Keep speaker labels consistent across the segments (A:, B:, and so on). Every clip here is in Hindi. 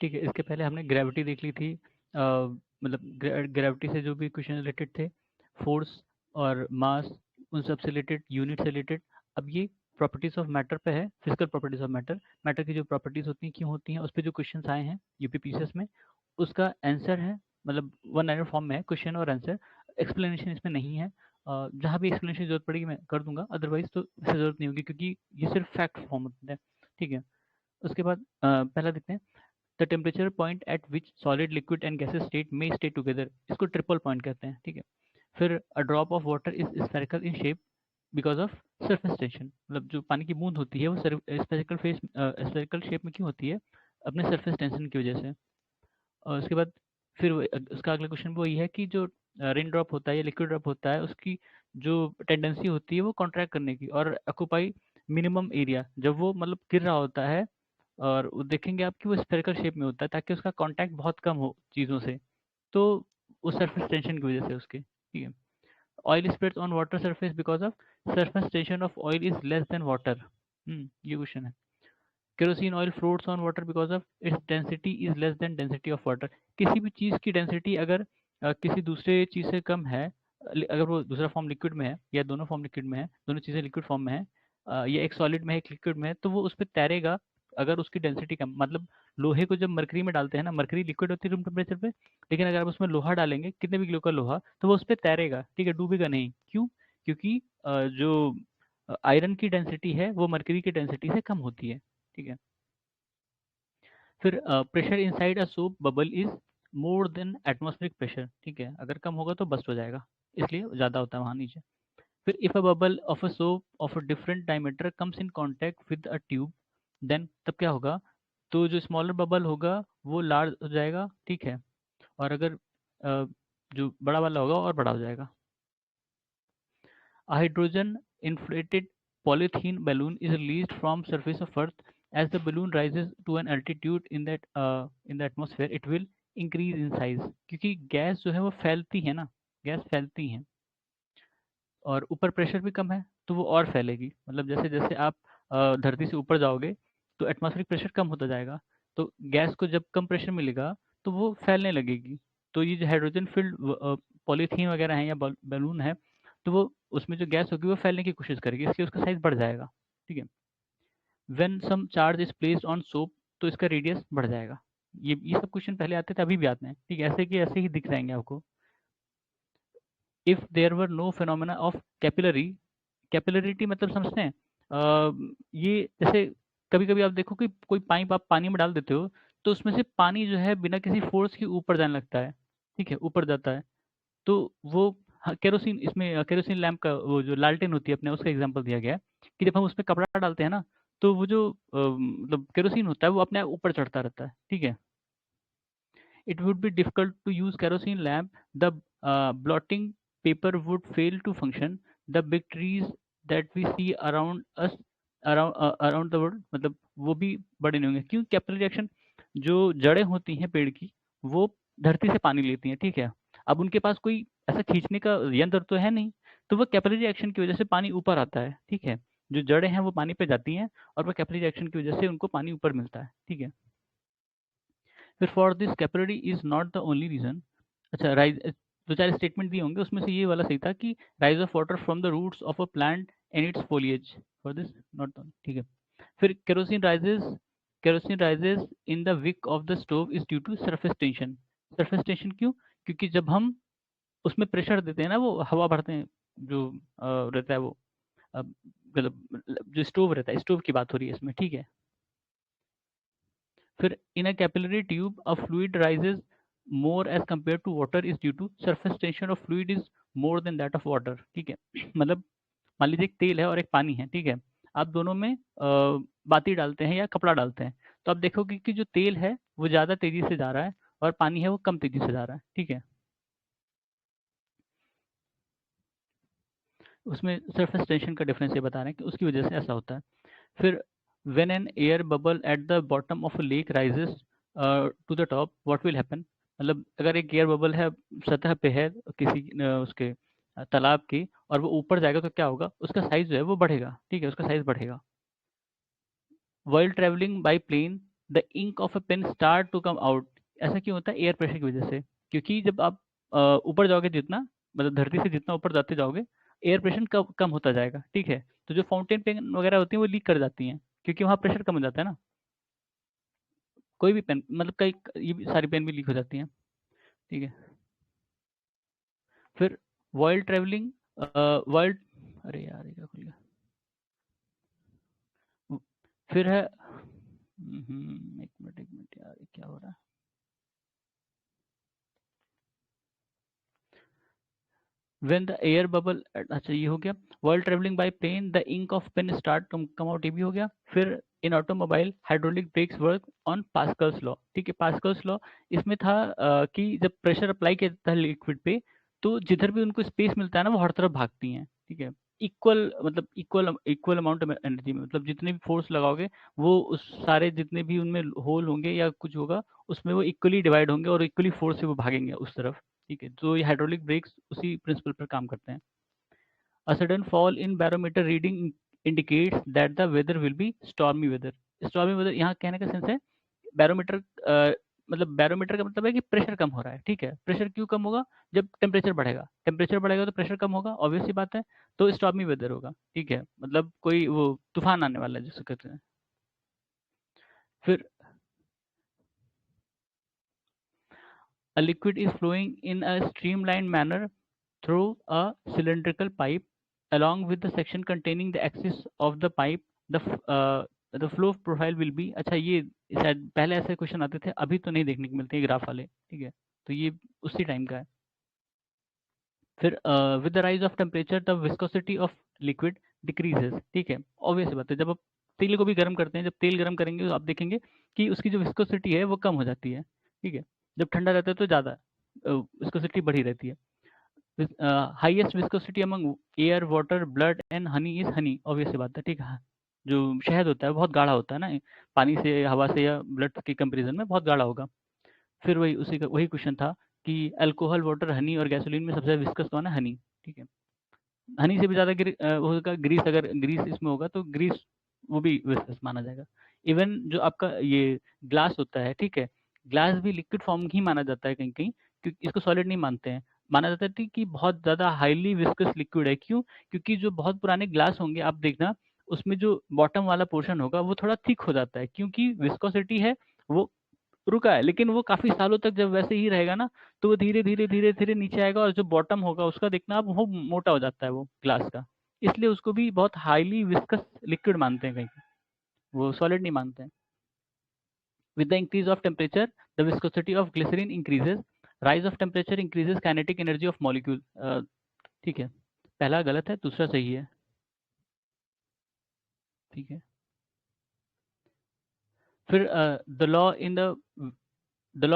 A: ठीक है, इसके पहले हमने ग्रेविटी देख ली थी। मतलब ग्रेविटी से जो भी क्वेश्चन रिलेटेड थे, फोर्स और मास, उन सब से रिलेटेड, यूनिट से रिलेटेड। अब ये प्रॉपर्टीज ऑफ मैटर पे है, physical properties of matter. Matter की जो प्रॉपर्टीज होती हैं, क्यों होती हैं, उस पर जो क्वेश्चन आए हैं यूपीपीसीएस में, उसका आंसर है, मतलब वन लाइनर फॉर्म में है क्वेश्चन और आंसर। एक्सप्लेनेशन इसमें नहीं है। जहाँ भी एक्सप्लेनेशन की जरूरत पड़ेगी मैं कर दूंगा, अदरवाइज तो इससे जरूरत नहीं होगी, क्योंकि ये सिर्फ फैक्ट फॉर्म होता है। ठीक है, उसके बाद पहला देखते हैं। The temperature point eight which solid, liquid and gases state में स्टे टुगेदर, इसको ट्रिपल पॉइंट कहते हैं। ठीक है, फिर a drop of water is spherical in shape because of surface tension. मतलब जो पानी की बूंद होती है वो स्फेरिकल शेप में क्यों होती है, अपने सरफेस टेंशन की वजह से। और उसके बाद फिर उसका अगला क्वेश्चन वो ये है कि जो रेन ड्रॉप होता है या लिक्विड ड्रॉप होता है, उसकी जो टेंडेंसी होती है वो कॉन्ट्रैक्ट करने की और ऑक्यूपाई मिनिमम एरिया, जब वो मतलब गिर रहा होता है। और वो देखेंगे आप कि वो स्फेरिकल शेप में होता है, ताकि उसका कांटेक्ट बहुत कम हो चीज़ों से। तो वो सरफेस टेंशन की वजह से उसके। ठीक है, oil spreads on water surface because of surface tension of oil is less than water. ये क्वेश्चन है। Kerosene oil floats on water because of its density is less than density of water. किसी भी चीज़ की डेंसिटी अगर किसी दूसरे चीज़ से कम है, अगर वो दूसरा फॉर्म लिक्विड में है या दोनों फॉर्म लिक्विड में है, दोनों चीज़ें लिक्विड फॉर्म में है, या एक सॉलिड में है एक लिक्विड में है, तो वो उस पर तैरेगा अगर उसकी डेंसिटी कम। मतलब लोहे को जब मरकरी में डालते हैं ना, मरकरी लिक्विड होती है रूम टेम्परेचर पे, लेकिन अगर आप उसमें लोहा डालेंगे कितने भी किलो का लोहा, तो वो उस पर तैरेगा। ठीक है, डूबेगा नहीं। क्यों? क्योंकि जो आयरन की डेंसिटी है वो मरकरी की डेंसिटी से कम होती है। ठीक है, फिर pressure inside a soap bubble is more then atmospheric pressure. ठीक है, अगर कम होगा तो बस्ट हो जाएगा, इसलिए ज़्यादा होता है वहाँ नीचे। फिर if a bubble of a soap of a different diameter comes in contact with a tube, then तब क्या होगा, तो जो स्मॉलर बबल होगा वो लार्ज हो जाएगा। ठीक है, और अगर जो बड़ा वाला होगा और बड़ा हो जाएगा। A hydrogen inflated polythene balloon is released from surface of Earth. As the balloon rises to an altitude in the atmosphere, it will increase in size. क्योंकि गैस जो है वो फैलती है ना, गैस फैलती है, और ऊपर प्रेशर भी कम है, तो वो और फैलेगी। मतलब जैसे जैसे आप धरती से ऊपर जाओगे तो एटमॉस्फेरिक प्रेशर कम होता जाएगा, तो गैस को जब कम प्रेशर मिलेगा तो वो फैलने लगेगी। तो ये जो हाइड्रोजन फिल्ड पॉलीथीन वगैरह है या बैलून है, तो वो उसमें जो गैस होगी वो फैलने की कोशिश करेगी, इसलिए उसका साइज बढ़ जाएगा। ठीक है, when some charge is placed on soap, तो इसका रेडियस बढ़ जाएगा। ये सब क्वेश्चन पहले आते थे, अभी भी आते हैं। ठीक है, ऐसे कि ऐसे ही दिख जाएंगे आपको। If there were no phenomena of capillary, capillarity मतलब समझते हैं? ये जैसे कभी कभी आप देखो कि कोई पाइप आप पानी में डाल देते हो, तो उसमें से पानी जो है बिना किसी फोर्स के ऊपर जाने लगता है। ठीक है, ऊपर जाता है। तो वो केरोसिन, इसमें केरोसिन लैम्प का वो जो लालटेन होती है अपने, उसका एग्जांपल दिया गया है कि जब हम उसमें कपड़ा डालते हैं ना, तो वो जो मतलब केरोसिन होता है वो अपने आप ऊपर चढ़ता रहता है। ठीक है, it would be difficult to use kerosene lamp, the blotting paper would fail to function, the big trees that we see around us, around the world, मतलब वो भी बड़े नहीं होंगे। क्यों? कैपिलरी रिएक्शन, जो जड़ें होती हैं पेड़ की, वो धरती से पानी लेती हैं। ठीक है, अब उनके पास कोई ऐसा खींचने का यंत्र तो है नहीं, तो वो कैपिलरी रिएक्शन की वजह से पानी ऊपर आता है। ठीक है, जो जड़ें हैं वो पानी पे जाती हैं, और वो कैपिलरी रिएक्शन की वजह से उनको पानी ऊपर मिलता है। ठीक है, फिर for this capillary is not the only reason. अच्छा, राइज, दो चार स्टेटमेंट दिए होंगे, उसमें से ये वाला सही था कि rise of water from the roots of a plant and its foliage, for this not. ठीक है, फिर kerosene rises in the wick of the stove is due to surface tension. Surface tension क्यों? क्योंकि जब हम उसमें प्रेशर देते हैं ना, वो हवा भरते हैं, जो रहता है वो मतलब जो स्टोव रहता है, स्टोव की बात हो रही है इसमें। ठीक है, फिर in a capillary tube a fluid rises more as compare to water is due to surface tension of fluid is more than that of water. ठीक है, मतलब मान लीजिए एक तेल है और एक पानी है। ठीक है, आप दोनों में बाती डालते हैं या कपड़ा डालते हैं, तो आप देखोगे कि जो तेल है वो ज़्यादा तेजी से जा रहा है और पानी है वो कम तेजी से जा रहा है। ठीक है, उसमें सरफेस टेंशन का डिफरेंस ये बता रहे हैं कि उसकी वजह से ऐसा होता है। फिर when an air bubble at the bottom of a lake rises to the top, what will happen. मतलब अगर एक एयर बबल है, सतह पे है किसी उसके तालाब की, और वो ऊपर जाएगा तो क्या होगा, उसका साइज जो है वो बढ़ेगा। ठीक है, उसका साइज बढ़ेगा। While traveling by plane, the ink of a pen start to come out. ऐसा क्यों होता है? एयर प्रेशर की वजह से। क्योंकि जब आप ऊपर जाओगे जितना, मतलब धरती से जितना ऊपर जाते जाओगे, एयर प्रेशर कम कम होता जाएगा, ठीक है। तो जो फाउंटेन पेन वगैरह होती हैं वो लीक कर जाती हैं, क्योंकि वहाँ प्रेशर कम हो जाता है ना। कोई भी पेन, मतलब कई ये भी सारी पेन भी लीक हो जाती हैं, ठीक है। फिर वाइल्ड ट्रेवलिंग, वाइल्ड, अरे यार ये क्या खुल गया। फिर है, एक मिनट यार, ये क्या हो रहा है। व्हेन द एयर बबल, अच्छा ये हो गया। World traveling by pen, the ink of pen start come out, ये भी हो गया। फिर in automobile hydraulic brakes work on Pascal's law, ठीक है। पास्कल्स लॉ इसमें था कि जब प्रेशर अप्लाई किया जाता है लिक्विड पे, तो जिधर भी उनको स्पेस मिलता है ना वो हर तरफ भागती हैं, ठीक है। इक्वल, मतलब इक्वल अमाउंट ऑफ एनर्जी में, मतलब जितने भी फोर्स लगाओगे वो उस सारे जितने भी उनमें होल होंगे या कुछ होगा, उसमें वो इक्वली डिवाइड होंगे और इक्वली फोर्स से वो भागेंगे उस तरफ, ठीक है। तो ये हाइड्रोलिक ब्रेक्स उसी प्रिंसिपल पर काम करते हैं। A sudden fall in barometer reading indicates that the weather will be stormy weather. Stormy weather यहाँ कहने का सेंस है, बैरोमीटर मतलब बैरोमीटर का मतलब है कि प्रेशर कम हो रहा है, ठीक है। प्रेशर क्यों कम होगा? जब टेम्परेचर बढ़ेगा तो प्रेशर कम होगा, ऑब्वियस सी बात है। तो स्टॉर्मी वेदर होगा, ठीक है। मतलब कोई वो तूफान आने वाला है जिसे कहते हैं। फिर a liquid is flowing in a streamlined manner through a cylindrical pipe along with the section containing the axis of the pipe, the the flow profile will be, अच्छा ये शायद पहले ऐसे क्वेश्चन आते थे, अभी तो नहीं देखने को मिलते हैं ग्राफ वाले, ठीक है। तो ये उसी टाइम का है। फिर with the rise of temperature the viscosity of liquid decreases, ठीक है। ऑब्वियस बात है, जब आप तेल को भी गर्म करते हैं, जब तेल गर्म करेंगे तो आप देखेंगे कि उसकी जो विस्कोसिटी है वो कम हो जाती है, ठीक है। जब ठंडा रहता है तो ज़्यादा विस्कोसिटी बढ़ी रहती है। Highest viscosity among air water blood and honey is Honey, obvious बात है, ठीक है। जो शहद होता है बहुत गाढ़ा होता है ना, पानी से, हवा से या ब्लड के कंपेरिजन में बहुत गाढ़ा होगा। फिर वही उसी का वही क्वेश्चन था कि अल्कोहल, वाटर, हनी और गैसोलीन में सबसे ज़्यादा विस्कस कौन है? हनी, ठीक है। हनी से भी ज़्यादा होगा ग्रीस, अगर ग्रीस इसमें होगा तो ग्रीस वो भी विस्कस माना जाएगा। इवन जो आपका ये ग्लास होता है, ठीक है, ग्लास भी लिक्विड फॉर्म ही माना जाता है कहीं कहीं, क्योंकि इसको सॉलिड नहीं मानते हैं। माना जाता है कि बहुत ज़्यादा हाईली विस्कस लिक्विड है। क्यों? क्योंकि जो बहुत पुराने ग्लास होंगे आप देखना, उसमें जो बॉटम वाला पोर्शन होगा वो थोड़ा थिक हो जाता है, क्योंकि विस्कोसिटी है वो रुका है, लेकिन वो काफ़ी सालों तक जब वैसे ही रहेगा ना, तो वो धीरे-धीरे नीचे आएगा और जो बॉटम होगा उसका देखना आप, वो मोटा हो जाता है वो ग्लास का। इसलिए उसको भी बहुत हाईली विस्कस लिक्विड मानते हैं कहीं, वो सॉलिड नहीं मानते हैं। With the increase of temperature the viscosity of glycerine increases, rise of temperature increases kinetic energy of molecule, ठीक है। पहला गलत है, दूसरा सही है, ठीक है। फिर the law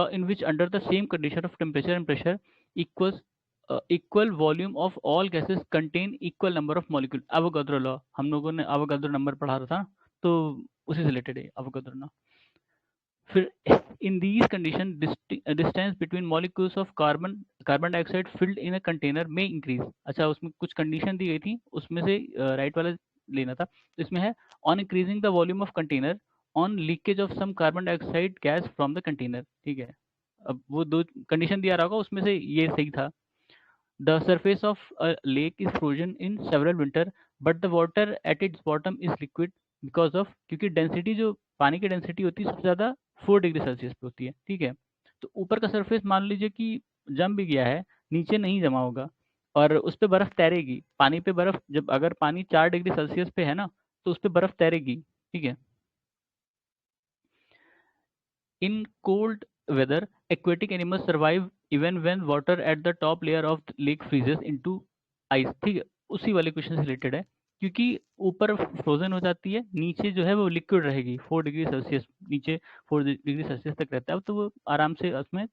A: in which under the same condition of temperature and pressure equals equal volume of all gases contain equal number of molecule, Avogadro law, हम लोगों ने एवोगाड्रो नंबर पढ़ा था, तो उसी से रिलेटेड है एवोगाड्रो लॉ। फिर in these condition distance between molecules of carbon dioxide filled in a container may increase, अच्छा उसमें कुछ कंडीशन दी गई थी, उसमें से राइट वाला लेना था। तो इसमें है on increasing the volume of container on leakage of some carbon dioxide gas from the container, ठीक है। अब वो दो कंडीशन दिया रहा होगा, उसमें से ये सही था। The surface of a lake is frozen in several winter but the water at its bottom is liquid because of, क्योंकि डेंसिटी जो पानी की डेंसिटी होती है सबसे ज़्यादा 4 डिग्री सेल्सियस पे होती है, ठीक है। तो ऊपर का सरफेस मान लीजिए कि जम भी गया है, नीचे नहीं जमा होगा और उस पर बर्फ़ तैरेगी। पानी पे बर्फ़, जब अगर पानी 4 डिग्री सेल्सियस पे है ना, तो उस पर बर्फ़ तैरेगी, ठीक है। In cold weather, aquatic animals survive even when water at the top layer of the lake freezes into ice, ठीक है। उसी वाले क्वेश्चन से रिलेटेड है, क्योंकि ऊपर फ्रोजन हो जाती है, नीचे जो है वो लिक्विड रहेगी 4 डिग्री सेल्सियस, नीचे 4 डिग्री सेल्सियस तक रहता है, तो वो आराम से उसमें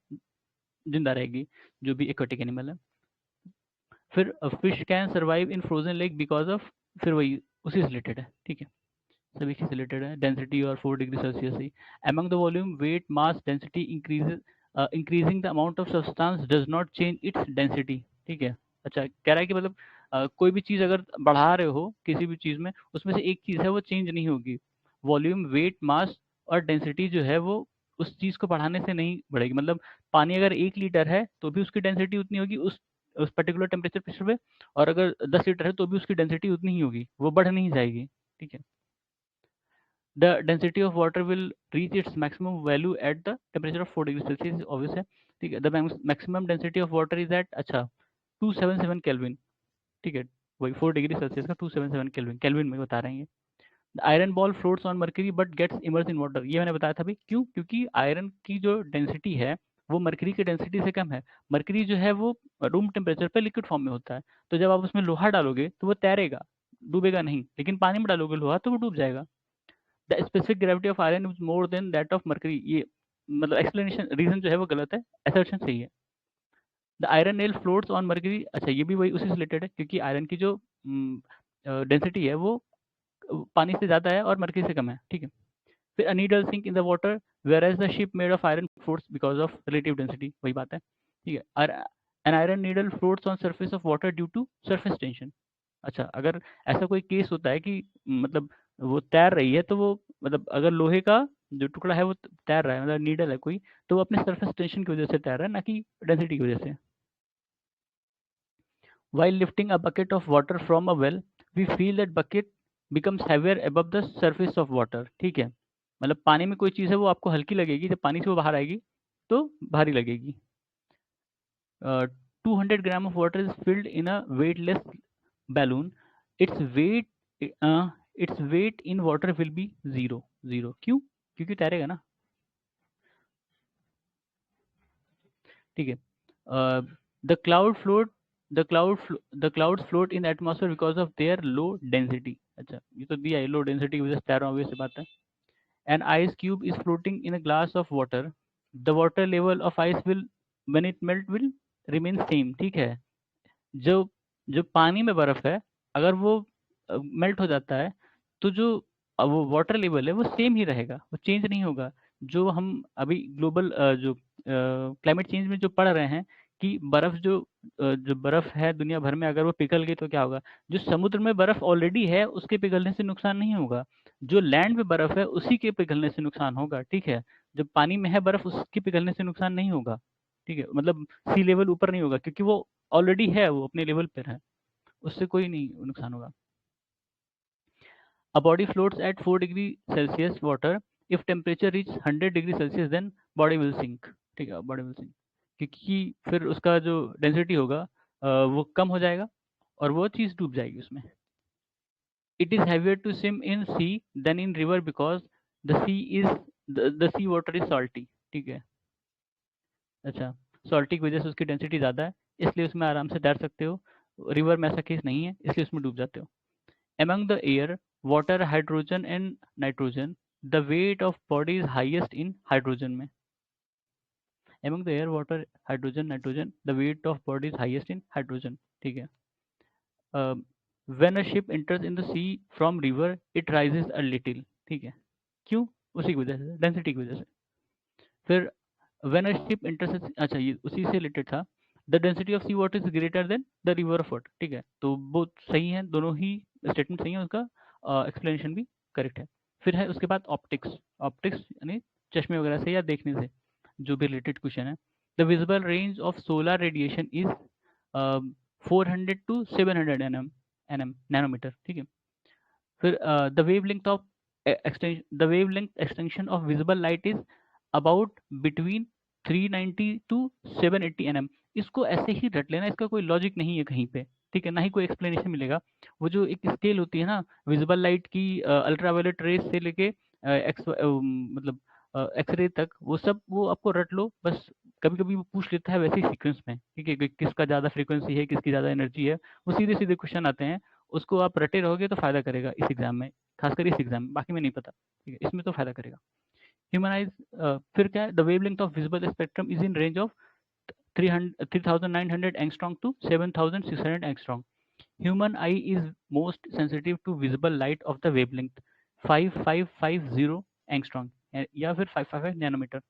A: जिंदा रहेगी, जो भी एक्वेटिक एनिमल है। फिर fish can survive in frozen lake because of, फिर वही उसी से रिलेटेड है, ठीक है। सभी से रिलेटेड है, डेंसिटी और 4 degree Celsius he. Among the volume weight mass density increases, increasing the amount of substance does not change its density, ठीक है। अच्छा कह रहा है कि मतलब कोई भी चीज़ अगर बढ़ा रहे हो किसी भी चीज़ में, उसमें से एक चीज़ है वो चेंज नहीं होगी, वॉल्यूम वेट मास और डेंसिटी जो है वो उस चीज़ को बढ़ाने से नहीं बढ़ेगी। मतलब पानी अगर 1 लीटर है तो भी उसकी डेंसिटी उतनी होगी उस पर्टिकुलर टेम्परेचर प्रेशर पे, और अगर 10 लीटर है तो भी उसकी डेंसिटी उतनी ही होगी, वो बढ़ नहीं जाएगी। ठीक है। The density of water will reach its maximum value at the temperature of 4 degree celsius, obvious है। ठीक है। The maximum density of water is at, अच्छा, 277 केल्विन। ठीक है, वही 4 डिग्री सेल्सियस का 277 केल्विन, केल्विन में बता रहे हैं। The iron ball floats on mercury but gets immerse in water, ये मैंने बताया था अभी। क्यों? क्योंकि आयरन की जो डेंसिटी है वो मर्करी की डेंसिटी से कम है। मर्करी जो है वो रूम टेम्परेचर पे लिक्विड फॉर्म में होता है, तो जब आप उसमें लोहा डालोगे तो वो तैरेगा, डूबेगा नहीं। लेकिन पानी में डालोगे लोहा तो वो डूब जाएगा। The specific gravity of iron is more than that of mercury, ये मतलब एक्सप्लेनेशन, रीजन जो है वो गलत है, असर्शन सही है। The iron nail floats on mercury, अच्छा ये भी वही उसी से रिलेटेड है, क्योंकि आयरन की जो डेंसिटी है वो पानी से ज़्यादा है और मर्करी से कम है। ठीक है। फिर a needle sink in the water whereas the ship made of iron floats because of relative density, वही बात है। ठीक है। और an iron needle floats on surface of water due to surface tension. अच्छा, अगर ऐसा कोई केस होता है कि मतलब वो तैर रही है, तो वो मतलब अगर लोहे का जो टुकड़ा है वो तैर रहा है, मतलब नीडल है कोई, तो वो अपने सरफेस टेंशन की वजह से तैर रहा है, ना कि डेंसिटी की वजह से। While lifting a bucket of water from a well, we feel that bucket becomes heavier above the surface of water। ठीक है, मतलब पानी में कोई चीज़ है वो आपको हल्की लगेगी, जब पानी से वो बाहर आएगी तो भारी लगेगी। 200 gram of water is filled in a weightless balloon, its weight its weight in water will be zero. Zero क्यों? क्योंकि तैरेगा ना। ठीक है। The cloud float the clouds float in atmosphere because of their low density. अच्छा, ये तो दिया है, लो डेंसिटी की वजह से तैर रहा हूँ, बात है। An ice cube is floating in a glass of water, the water level of ice will when it melt will remain same. ठीक है, जो जो पानी में बर्फ है, अगर वो मेल्ट हो जाता है तो जो वो वाटर लेवल है वो सेम ही रहेगा, वो चेंज नहीं होगा। जो हम अभी ग्लोबल जो क्लाइमेट चेंज में जो पढ़ रहे हैं कि बर्फ जो बर्फ है दुनिया भर में, अगर वो पिघल गई तो क्या होगा। जो समुद्र में बर्फ ऑलरेडी है उसके पिघलने से नुकसान नहीं होगा, जो लैंड में बर्फ है उसी के पिघलने से नुकसान होगा। ठीक है, जब पानी में है बर्फ उसके पिघलने से नुकसान नहीं होगा। ठीक है, मतलब सी लेवल ऊपर नहीं होगा, क्योंकि वो ऑलरेडी है, वो अपने लेवल पर है, उससे कोई नहीं नुकसान होगा। A body floats at 4 degree celsius water, if temperature reach 100 degree celsius then body will sink. ठीक है, बॉडी विल सिंक, क्योंकि फिर उसका जो डेंसिटी होगा वो कम हो जाएगा और वो चीज़ डूब जाएगी उसमें। It is heavier to swim in sea than in river because the sea is the sea water is salty. ठीक है। अच्छा, सॉल्टी की वजह से उसकी डेंसिटी ज़्यादा है, इसलिए उसमें आराम से तैर सकते हो। रिवर में ऐसा केस नहीं है, इसलिए उसमें डूब जाते हो। Among the air, water, hydrogen and nitrogen, the weight of body is highest in hydrogen में। Among the air, water, hydrogen, nitrogen, the weight of body is highest in hydrogen। ठीक है। When a ship enters in the sea from river, it rises a little। ठीक है, क्यों? उसी की वजह से, डेंसिटी की वजह से। फिर when a ship enters, अच्छा ये उसी से रिलेटेड था। The density of sea water is greater than the river of water. ठीक है, तो वो सही है, दोनों ही स्टेटमेंट सही है, उसका एक्सप्लेनेशन भी करेक्ट है। फिर है उसके बाद ऑप्टिक्स। ऑप्टिक्स यानी चश्मे वगैरह से या देखने से जो भी रिलेटेड क्वेश्चन है। The visible range of solar radiation is 400 to 700 NM nanometer. ठीक है। फिर the wavelength of the wavelength extension of visible light is about between 390 to 780 NM. इसको ऐसे ही रट लेना, इसका कोई लॉजिक नहीं है कहीं पे। ठीक है, ना ही कोई एक्सप्लेनेशन मिलेगा। वो जो एक स्केल होती है ना विजिबल लाइट की, अल्ट्रावायलेट रेस से लेके मतलब एक्सरे तक, वो सब वो आपको रट लो बस। कभी कभी वो पूछ लेता है वैसे ही सीक्वेंस में, ठीक है, कि किसका ज़्यादा फ्रीक्वेंसी है, किसकी ज़्यादा एनर्जी है, वो सीधे सीधे क्वेश्चन आते हैं। उसको आप रटे रहोगे तो फायदा करेगा इस एग्जाम में, खासकर इस एग्जाम में, बाकी में नहीं पता। ठीक है, इसमें तो फायदा करेगा। ह्यूमनाइज, फिर क्या है, the wavelength of visible spectrum is in range of 3900 angstrom to 7600 angstrom. Human eye is most sensitive to visible light of the wavelength 5550 angstrom या फिर 555 nanometer.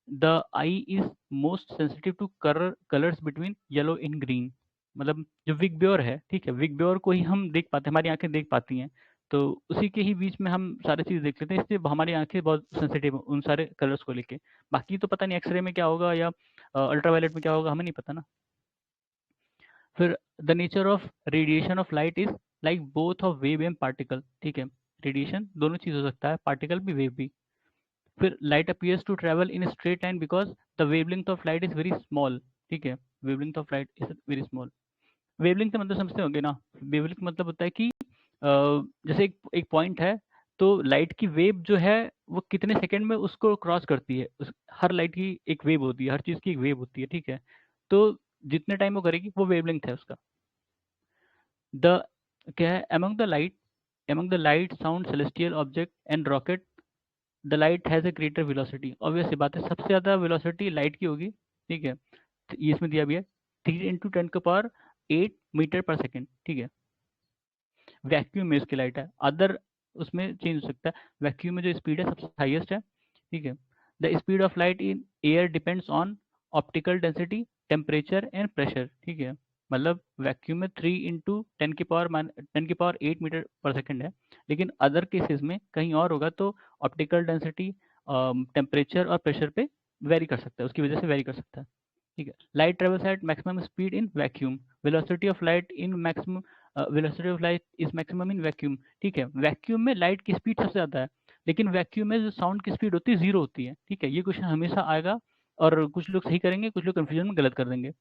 A: The eye is most sensitive to colours between yellow in green. मतलब जो विगब्योर है, ठीक है, विगब्योर को ही हम देख पाते हैं, हमारी आंखें देख पाती हैं, तो उसी के ही बीच में हम सारी चीज़ देख लेते हैं, इसलिए हमारी आँखें बहुत सेंसिटिव हैं उन सारे कलर्स को लेके। बाकी तो पता नहीं एक्स-रे में क्या होगा या अल्ट्रावायलेट में क्या होगा, हमें नहीं पता ना। फिर the nature of radiation of light is like both of wave and particle, ठीक है? रेडिएशन दोनों चीज़ हो सकता है, पार्टिकल भी, वेव भी। फिर light appears to travel in straight line because the wavelength of light is very small, ठीक है? Wavelength of light is very small. Wavelength का मतलब समझते होंगे ना? वेवलेंथ का मतलब होता है कि जैसे एक एक पॉइंट है, तो लाइट की वेव जो है वो कितने सेकंड में उसको क्रॉस करती है। हर लाइट की एक वेव होती है, हर चीज़ की एक वेव होती है, ठीक है? तो जितने टाइम वो करेगी वो वेवलेंथ है उसका। द क्या है, among the light sound celestial object and rocket the light has a greater velocity. Obvious सी बात है, सबसे ज़्यादा वेलोसिटी लाइट की होगी, ठीक है? ये इसमें दिया भी है 3 × 10⁸ मीटर पर सेकंड, ठीक है? वैक्यूम में उसकी लाइट है, अदर उसमें चेंज हो सकता है। वैक्यूम में जो स्पीड है सबसे हाईएस्ट है, ठीक है? The speed of light in air depends on optical density, temperature and pressure, ठीक है? मतलब वैक्यूम में 3 इंटू 10⁸ मीटर पर सेकंड है, लेकिन अदर केसेस में कहीं और होगा तो ऑप्टिकल डेंसिटी, टेम्परेचर और प्रेशर पे वेरी कर सकता है, उसकी वजह से वेरी कर सकता है, ठीक है? Light travels eight maximum speed in vacuum, velocity of light in maximum velocity of light is maximum in vacuum, ठीक है? वैक्यूम में लाइट की स्पीड सबसे ज़्यादा है, लेकिन वैक्यूम में जो साउंड की स्पीड होती है ज़ीरो होती है, ठीक है? ये क्वेश्चन हमेशा आएगा और कुछ लोग सही करेंगे, कुछ लोग कन्फ्यूजन में गलत कर देंगे।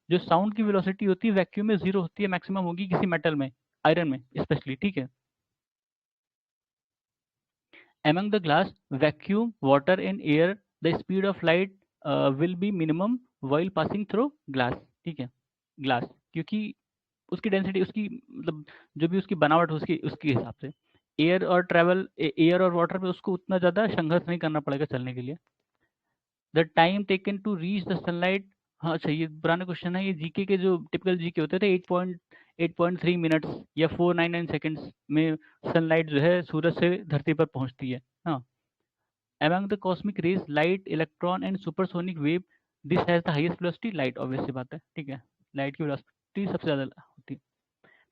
A: जो साउंड की वेलोसिटी होती है वैक्यूम में ज़ीरो होती है, मैक्सिमम होगी किसी मेटल में, आयरन में स्पेशली, ठीक है? Among the glass, vacuum, water and air, the speed of light will be minimum while passing through glass, ठीक है? ग्लास, क्योंकि उसकी डेंसिटी, उसकी मतलब जो भी उसकी बनावट उसकी उसके हिसाब से एयर और वाटर में उसको उतना ज़्यादा संघर्ष नहीं करना पड़ेगा चलने के लिए। The time taken to reach the sunlight, हाँ अच्छा ये पुराने क्वेश्चन है, ये जीके के जो टिपिकल जीके होते थे 8.3 मिनट्स या 499 सेकंड्स में सनलाइट जो है सूरज से धरती पर पहुंचती है। हाँ, among the cosmic rays light electron and supersonic wave, this has the highest velocity light, obvious सी बात है, ठीक है? लाइट की वेलोसिटी सबसे ज़्यादा होती है।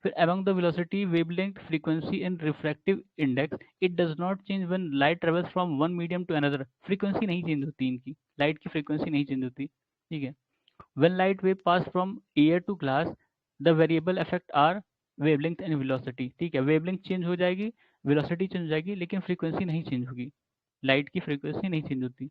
A: फिर among the velocity, wavelength, frequency and refractive index, it does not change when light travels from one medium to another, frequency नहीं चेंज होती इनकी, लाइट की frequency नहीं चेंज होती, ठीक है? when light wave pass from air to glass, the variable effect are wavelength and velocity, ठीक है? wavelength चेंज हो जाएगी, velocity चेंज हो जाएगी, लेकिन frequency नहीं चेंज होगी, लाइट की फ्रीक्वेंसी नहीं चेंज होती।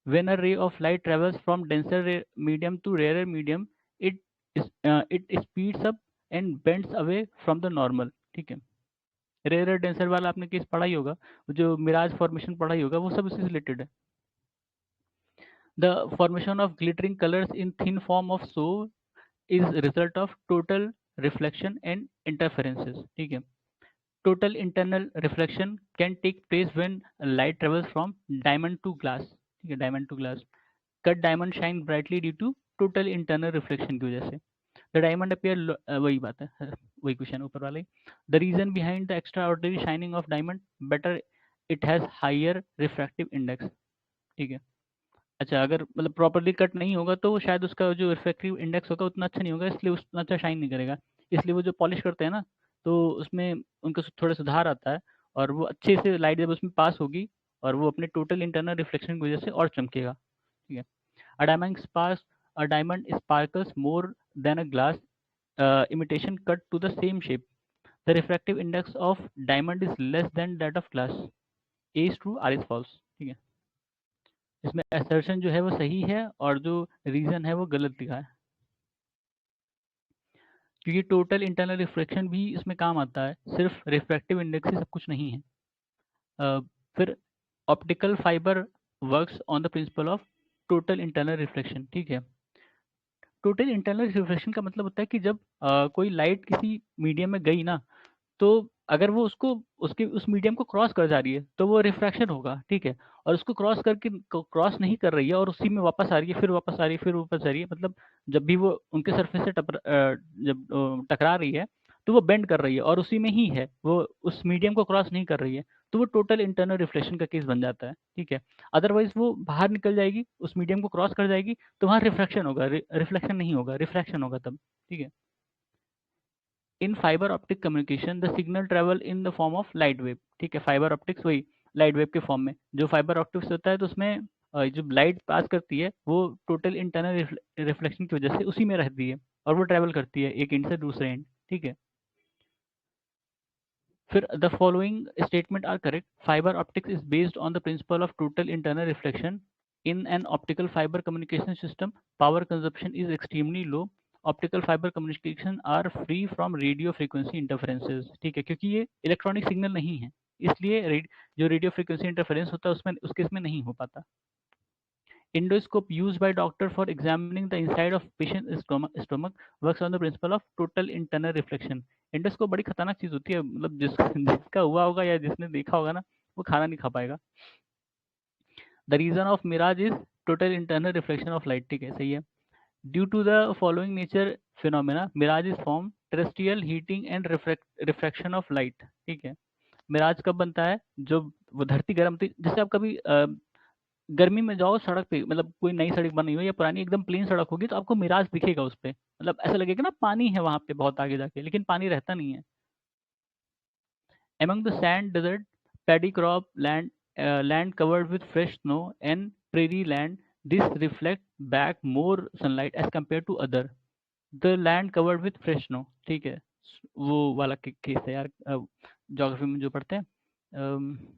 A: When a ray of light travels from denser medium to rarer medium, it it speeds up and bends away from the normal, ठीक है? रेयर डेंसर वाला आपने केस पढ़ा ही होगा, जो मिराज फॉर्मेशन पढ़ा ही होगा, वो सब इससे रिलेटेड है। The formation of glittering colours in thin form of so is result of total reflection and interferences, ठीक है? Total internal reflection can take place when light travels from diamond to glass, ठीक है? Diamond to glass. Cut diamond shine brightly due to total internal reflection की वजह से। द डायमंड अपीयर, वही बात है, वही क्वेश्चन ऊपर वाले। The reason behind the extraordinary shining of diamond better, it has higher refractive index, ठीक है? अच्छा, अगर मतलब प्रॉपर्ली कट नहीं होगा तो वो शायद उसका जो रिफ्रैक्टिव इंडेक्स होगा उतना अच्छा नहीं होगा, इसलिए उतना अच्छा शाइन नहीं करेगा। इसलिए वो जो पॉलिश करते हैं ना, तो उसमें उनका थोड़ा सुधार आता है और वो अच्छे से लाइट जब उसमें पास होगी और वो अपने टोटल इंटरनल रिफ्लेक्शन की वजह से और चमकेगा, ठीक है? A diamond sparks a diamond sparkles more than a glass imitation cut to the same shape. The refractive index of diamond is less than that of glass. A is true, R is false. ठीक है? इसमें assertion जो है वो सही है और जो रीजन है वो गलत दिखा है, क्योंकि टोटल इंटरनल रिफ्लेक्शन भी इसमें काम आता है, सिर्फ रिफ्रैक्टिव इंडेक्स ही सब कुछ नहीं है। अ, फिर optical fibre works on the principle of total internal reflection, ठीक है? टोटल इंटरनल रिफ्लेक्शन का मतलब होता है कि जब कोई लाइट किसी मीडियम में गई ना, तो अगर वो उसको उसके उस मीडियम को क्रॉस कर जा रही है तो वो रिफ्रैक्शन होगा, ठीक है? और उसको क्रॉस नहीं कर रही है और उसी में वापस आ रही है, फिर वापस आ रही है, फिर वापस आ रही है, मतलब जब भी वो उनके सरफेस से जब टकरा रही है तो वो बेंड कर रही है और उसी में ही है, वो उस मीडियम को क्रॉस नहीं कर रही है, तो वो टोटल इंटरनल रिफ्लेक्शन का केस बन जाता है, ठीक है? अदरवाइज वो बाहर निकल जाएगी, उस मीडियम को क्रॉस कर जाएगी, तो वहाँ रिफ्रैक्शन होगा, रिफ्लेक्शन नहीं होगा, रिफ्रैक्शन होगा तब, ठीक है? In fibre optic communication the signal travel in the form of light wave. ठीक है, फाइबर ऑप्टिक्स वही लाइट वेव के फॉर्म में। जो फाइबर ऑप्टिक्स होता है तो उसमें जो लाइट पास करती है वो टोटल इंटरनल रिफ्लेक्शन की वजह से उसी में रहती है और वो ट्रेवल करती है एक एंड से दूसरे एंड। ठीक है, फिर the following statement are correct. Fibre optics is based on the principle of total internal reflection in an optical fiber communication system. Power consumption is extremely low. Optical fiber communication are free from radio frequency interferences। ठीक है, क्योंकि ये इलेक्ट्रॉनिक सिग्नल नहीं है, इसलिए जो रेडियो फ्रीक्वेंसी इंटरफेरेंस होता है उसमें उसके इसमें नहीं हो पाता। Endoscope used by doctor for examining the inside of patient stomach works on the principle of total internal reflection। Endoscope बड़ी खतरनाक चीज होती है, मतलब जिसका हुआ होगा या जिसने देखा होगा ना वो खाना नहीं खा पाएगा। The reason of mirage is total internal reflection of light. ठीक है, सही है। Due to the following nature phenomena mirage is form terrestrial heating and refraction of light. ठीक है, मिराज कब बनता है? जो वो धरती गर्म थी, जैसे आप कभी गर्मी में जाओ सड़क पे, मतलब कोई नई सड़क बनी हुई या पुरानी एकदम प्लेन सड़क होगी तो आपको मिराज दिखेगा उस पे, मतलब ऐसा लगेगा ना पानी है वहां पे बहुत आगे जाके, लेकिन पानी रहता नहीं है। Among the sand desert, paddy crop land, land covered with fresh snow and prairie land, this reflect back more sunlight as compared to other। The land covered with fresh snow। ठीक है, वो वाला केस है यार, ज्योग्राफी में जो पढ़ते हैं,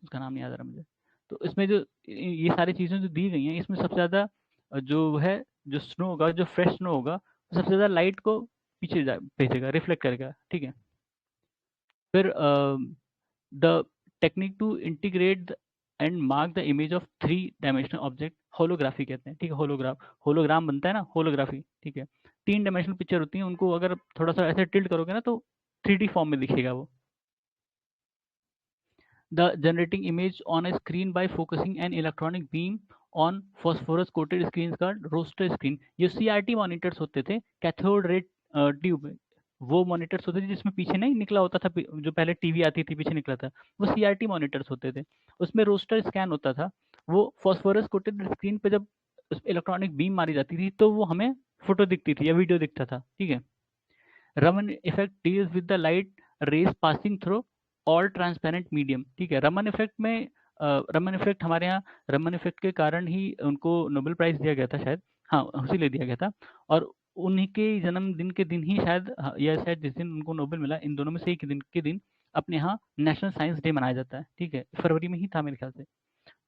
A: उसका नाम नहीं याद आ रहा मुझे। तो इसमें जो ये सारी चीज़ें जो दी गई हैं इसमें सबसे ज़्यादा जो है, जो स्नो होगा, जो फ्रेश स्नो होगा, सबसे ज़्यादा लाइट को पीछे भेजेगा, रिफ्लेक्ट करेगा। ठीक है, फिर the technique to integrate and mark the image of three dimensional object holography कहते हैं। ठीक है, होलोग्राम बनता है ना, होलोग्राफी। ठीक है, तीन डायमेंशनल पिक्चर होती है, उनको अगर थोड़ा सा ऐसे टिल्ट करोगे ना तो 3D फॉर्म में दिखेगा वो। The generating image on a screen by focusing an electronic beam on phosphorus coated screens का रोस्टर स्क्रीन। ये CRT मॉनिटर्स होते थे, कैथोड रे ट्यूब, वो मॉनिटर्स होते थे जिसमें पीछे नहीं निकला होता था, जो पहले टीवी आती थी पीछे निकला था, वो CRT मॉनिटर्स होते थे। उसमें रोस्टर स्कैन होता था, वो फॉस्फोरस कोटेड स्क्रीन पे जब इलेक्ट्रॉनिक बीम मारी जाती थी तो वो हमें फोटो दिखती थी या वीडियो दिखता था। ठीक है, Raman effect deals with the light rays passing through all transparent medium. ठीक है, रमन इफेक्ट में रमन इफेक्ट हमारे यहाँ, रमन इफेक्ट के कारण ही उनको नोबेल प्राइज दिया गया था शायद, हाँ उसी लिए दिया गया था। और उन्हीं के जन्मदिन के दिन ही शायद, या शायद जिस दिन उनको नोबेल मिला, इन दोनों में से एक दिन के दिन अपने यहाँ नेशनल साइंस डे मनाया जाता है। ठीक है, फरवरी में ही था मेरे ख्याल से।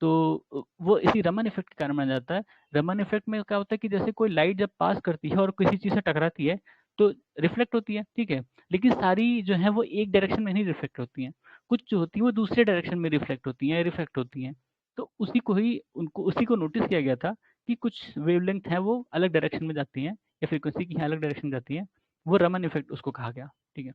A: तो वो इसी रमन इफेक्ट के कारण मनाया जाता है। रमन इफेक्ट में क्या होता है कि जैसे कोई लाइट जब पास करती है और किसी चीज़ से टकराती है तो रिफ्लेक्ट होती है। ठीक है, लेकिन सारी जो है वो एक डायरेक्शन में नहीं रिफ्लेक्ट होती हैं, कुछ जो होती है वो दूसरे डायरेक्शन में रिफ्लेक्ट होती हैं, रिफ्लेक्ट होती हैं। तो उसी को नोटिस किया गया था कि कुछ वेवलेंथ है वो अलग डायरेक्शन में जाती हैं, या फ्रीक्वेंसी की अलग डायरेक्शन में जाती है, वो रमन इफेक्ट उसको कहा गया। ठीक है,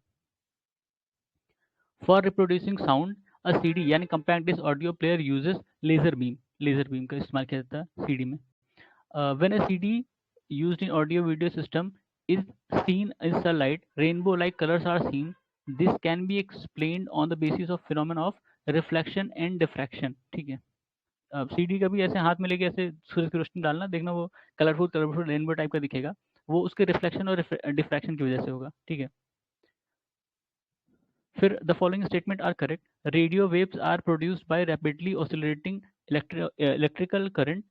A: for reproducing sound a CD यानी compact disc audio player uses laser beam का इस्तेमाल किया जाता है सीडी में। When a CD used in audio video system is seen in sunlight, rainbow like colours are seen. This can be explained on the basis of phenomena of reflection and diffraction. ठीक है, सीडी का भी ऐसे हाथ में लेके ऐसे सूरज की रोशनी डालना, देखना वो कलरफुल कलरफुल रेनबो टाइप का दिखेगा, वो उसके रिफ्लेक्शन और डिफ्रैक्शन की वजह से होगा। ठीक है, फिर the following statement are correct. Radio waves are produced by rapidly oscillating electrical current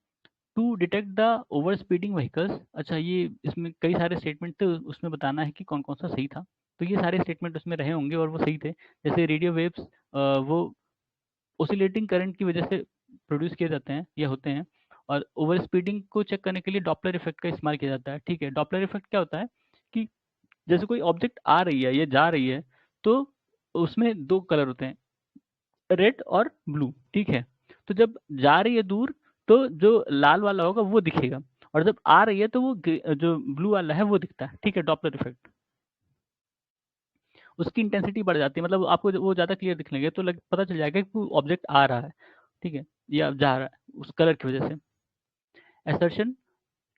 A: to detect the over speeding vehicles. अच्छा, ये इसमें कई सारे स्टेटमेंट थे, उसमें बताना है कि कौन कौन सा सही था। तो ये सारे स्टेटमेंट उसमें रहे होंगे और वो सही थे। जैसे रेडियो वेव्स वो ओसिलेटिंग करंट की वजह से प्रोड्यूस किए जाते हैं या होते हैं, और ओवर स्पीडिंग को चेक करने के लिए डॉपलर इफेक्ट का इस्तेमाल किया जाता है। ठीक है, डॉपलर इफेक्ट क्या होता है कि जैसे कोई ऑब्जेक्ट आ रही है या जा रही है तो उसमें दो कलर होते हैं, रेड और ब्लू। ठीक है, तो जब जा रही है दूर तो जो लाल वाला होगा वो दिखेगा, और जब आ रही है तो वो जो ब्लू वाला है वो दिखता है। ठीक है, डॉपलर इफेक्ट, उसकी इंटेंसिटी बढ़ जाती है, मतलब आपको वो ज़्यादा क्लियर दिखने लगे तो पता चल जाएगा कि ऑब्जेक्ट आ रहा है। ठीक है, या जा रहा है उस कलर की वजह से। assertion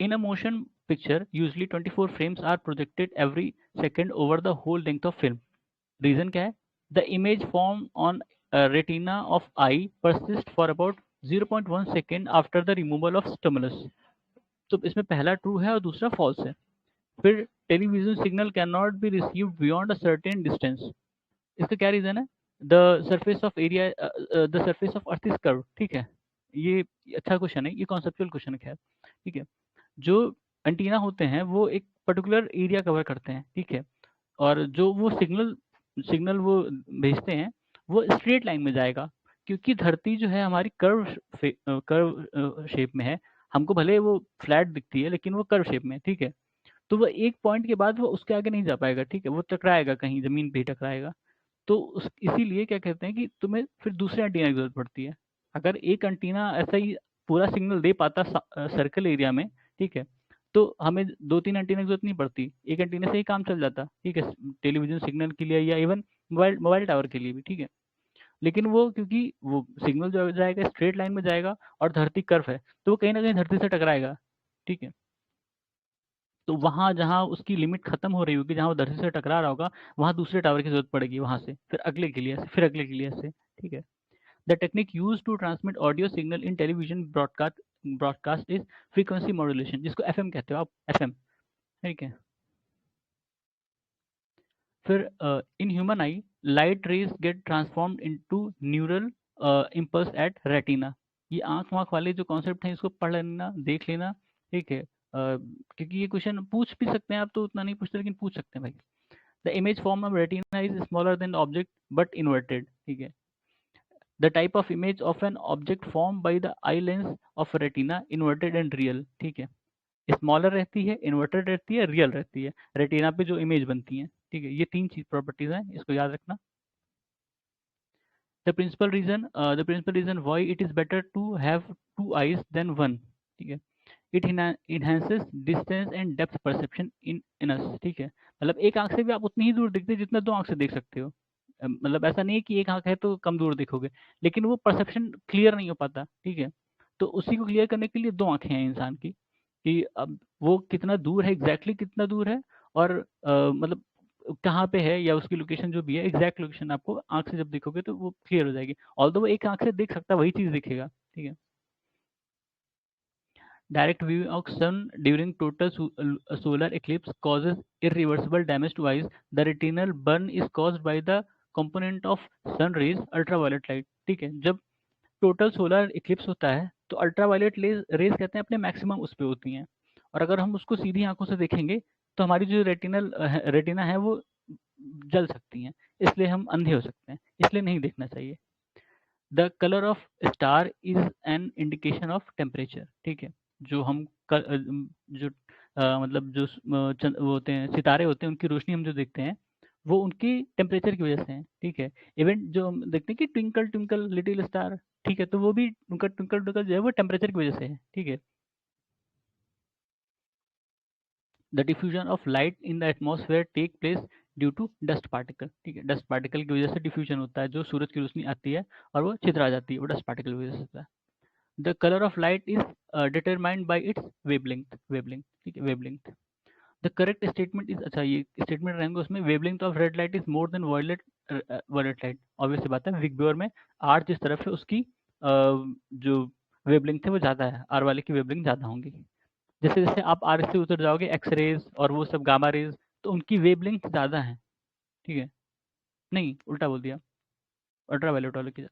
A: in a motion picture usually 24 frames are projected every second over the whole length of film। Reason क्या है? The image form on retina of eye persist for about 0.1 second after the removal of stimulus. तो इसमें पहला ट्रू है और दूसरा फॉल्स है। फिर television signal can not be received beyond a certain distance. इसका क्या रीजन है? The surface of area, the surface of earth is curve, ठीक है। ये अच्छा क्वेश्चन है, ये कॉन्सेप्चुअल क्वेश्चन है, खैर ठीक है। जो एंटीना होते हैं वो एक पर्टिकुलर एरिया कवर करते हैं, ठीक है। और जो वो सिग्नल सिग्नल वो भेजते हैं वो स्ट्रेट लाइन में जाएगा, क्योंकि धरती जो है हमारी कर्व शेप में है। हमको भले वो फ्लैट दिखती है लेकिन वो कर्व शेप में है, ठीक है। तो वो एक पॉइंट के बाद वो उसके आगे नहीं जा पाएगा, ठीक है, वो टकराएगा, कहीं जमीन पे ही टकराएगा। तो इसीलिए क्या कहते हैं कि तुम्हें फिर दूसरे एंटीना की जरूरत पड़ती है। अगर एक एंटीना ऐसा ही पूरा सिग्नल दे पाता सर्कल एरिया में, ठीक है, तो हमें दो तीन एंटीना की जरूरत नहीं पड़ती, एक एंटीना से ही काम चल जाता, ठीक है, टेलीविजन सिग्नल के लिए या इवन मोबाइल मोबाइल टावर के लिए भी, ठीक है। लेकिन वो क्योंकि वो सिग्नल जो जाएगा स्ट्रेट लाइन में जाएगा और धरती कर्व है, तो वो कहीं ना कहीं धरती से टकराएगा, ठीक है। तो वहाँ जहाँ उसकी लिमिट खत्म हो रही होगी, जहाँ वो धरती से टकरा रहा होगा, वहाँ दूसरे टावर की जरूरत पड़ेगी, वहाँ से फिर अगले के लिए ऐसे, फिर अगले के लिए ऐसे, ठीक है। The technique use to transmit audio signal in television broadcast is frequency modulation, जिसको एफएम कहते हो आप, एफएम, ठीक है। फिर in human eye light rays get transformed into neural impulse at retina. ये आंख वाँख वाले जो कॉन्सेप्ट हैं इसको पढ़ लेना, देख लेना, ठीक है। क्योंकि ये क्वेश्चन पूछ भी सकते हैं आप, तो उतना नहीं पूछते लेकिन पूछ सकते हैं भाई। The image form of retina is smaller than object but inverted, ठीक है। The type of image of an object form by the eye lens of retina inverted and real, ठीक है। स्मॉलर रहती है, इन्वर्टेड रहती है, रियल रहती है, रेटिना पे जो इमेज बनती है, ठीक है। ये तीन चीज प्रॉपर्टीज हैं, इसको याद रखना। The principal reason why it is better to have two eyes than one, ठीक है। It enhances distance and depth perception in us, ठीक है। मतलब एक आंख से भी आप उतनी ही दूर दिखते हैं जितना दो आंख से देख सकते हो। मतलब ऐसा नहीं है कि एक आंख है तो कम दूर देखोगे, लेकिन वो परसेप्शन क्लियर नहीं हो पाता, ठीक है। तो उसी को क्लियर करने के लिए दो आंखें हैं इंसान की, कि अब वो कितना दूर है, एग्जैक्टली कितना दूर है, और मतलब कहाँ पे है, या उसकी लोकेशन जो भी है, एग्जैक्ट लोकेशन आपको आंख से जब देखोगे तो वो क्लियर हो जाएगी। ऑल्दो वो एक आंख से देख सकता है वही चीज दिखेगा, ठीक है। Direct viewing of sun during total solar eclipse causes irreversible damage to eyes. The retinal burn is caused by the component of sun rays ultraviolet light, ठीक है। जब टोटल सोलर इक्लिप्स होता है तो अल्ट्रावायलेट रेज कहते हैं अपने मैक्सिमम उस पे होती हैं, और अगर हम उसको सीधी आंखों से देखेंगे तो हमारी जो रेटिना है वो जल सकती हैं, इसलिए हम अंधे हो सकते हैं, इसलिए नहीं देखना चाहिए। The colour of star is an indication of temperature, ठीक है। जो हम जो मतलब जो वो होते हैं, सितारे होते हैं, उनकी रोशनी हम जो देखते हैं वो उनकी टेम्परेचर की वजह से है, ठीक है। इवन जो हम देखते हैं कि ट्विंकल ट्विंकल लिटिल स्टार, ठीक है, तो वो भी उनका ट्विंकल ट्विंकल जो है वो टेम्परेचर की वजह से है, ठीक है। The diffusion of light in the atmosphere take place due to dust particle, ठीक है। डस्ट पार्टिकल की वजह से डिफ्यूजन होता है, जो सूरज की रोशनी आती है और वो छितरा जाती है, वो डस्ट पार्टिकल की वजह से होता है। The colour of light is determined by its wavelength, ठीक है, wavelength. The correct statement is, अच्छा ये स्टेटमेंट रहेंगे उसमें, wavelength of red light is more than violet light. Obvious सी बात है, विगब्योर में आर जिस तरफ है उसकी जो वेवलेंथ है वो ज़्यादा है, आर वाले की वेवलेंथ ज़्यादा होंगी। जैसे जैसे आप आर से उतर जाओगे, एक्स रेज और वो सब गामा रेज, तो उनकी वेवलेंथ ज़्यादा है, ठीक है। नहीं, उल्टा बोल दिया, अल्ट्रा वायलेट वाले की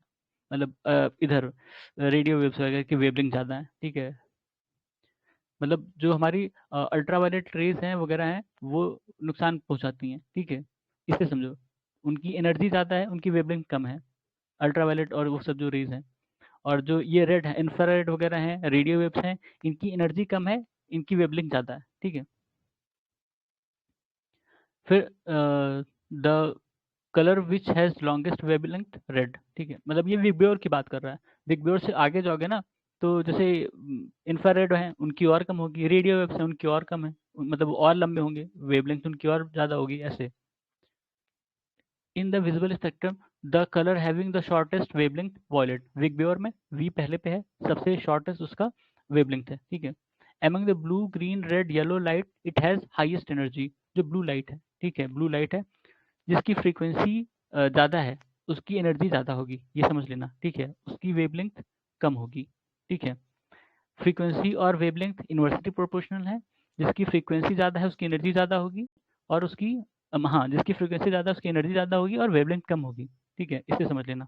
A: मतलब इधर रेडियो वेव्स वगैरह की वेवलेंथ ज़्यादा है, ठीक है। मतलब जो हमारी अल्ट्रावायलेट रेज हैं वगैरह हैं वो नुकसान पहुंचाती हैं, ठीक है। इसे समझो, उनकी एनर्जी ज़्यादा है, उनकी वेवलेंथ कम है, अल्ट्रावायलेट और वो सब जो रेज हैं। और जो ये रेड है, इंफ्रारेड वगैरह हैं, रेडियो वेव्स हैं, इनकी एनर्जी कम है, इनकी वेवलेंथ ज़्यादा है, ठीक है। फिर the colour which has longest wavelength red, ठीक है। मतलब ये विगब्योर की बात कर रहा है। विगब्योर से आगे जाओगे ना, तो जैसे इंफ्रारेड हैं उनकी और कम होगी, रेडियो वेव्स हैं उनकी और कम है, मतलब और लंबे होंगे, वेवलेंथ उनकी और ज़्यादा होगी, ऐसे। In the visible spectrum the colour having the shortest wavelength violet, विगब्योर में वी पहले पे है, सबसे शॉर्टेस्ट उसका वेवलेंथ है, ठीक है। Among the blue green red yellow light it has highest energy, जो ब्लू लाइट है, ठीक है, ब्लू लाइट है जिसकी फ्रीक्वेंसी ज़्यादा है, उसकी एनर्जी ज़्यादा होगी, ये समझ लेना, ठीक है। उसकी वेवलेंथ कम होगी, ठीक है। फ्रीक्वेंसी और वेवलेंथ इन्वर्सली प्रोपोर्शनल है। जिसकी फ्रीक्वेंसी ज़्यादा है उसकी एनर्जी ज़्यादा होगी, और उसकी हाँ, जिसकी फ्रीक्वेंसी ज़्यादा है उसकी एनर्जी ज़्यादा होगी और वेवलेंथ कम होगी। ठीक है, इसे समझ लेना।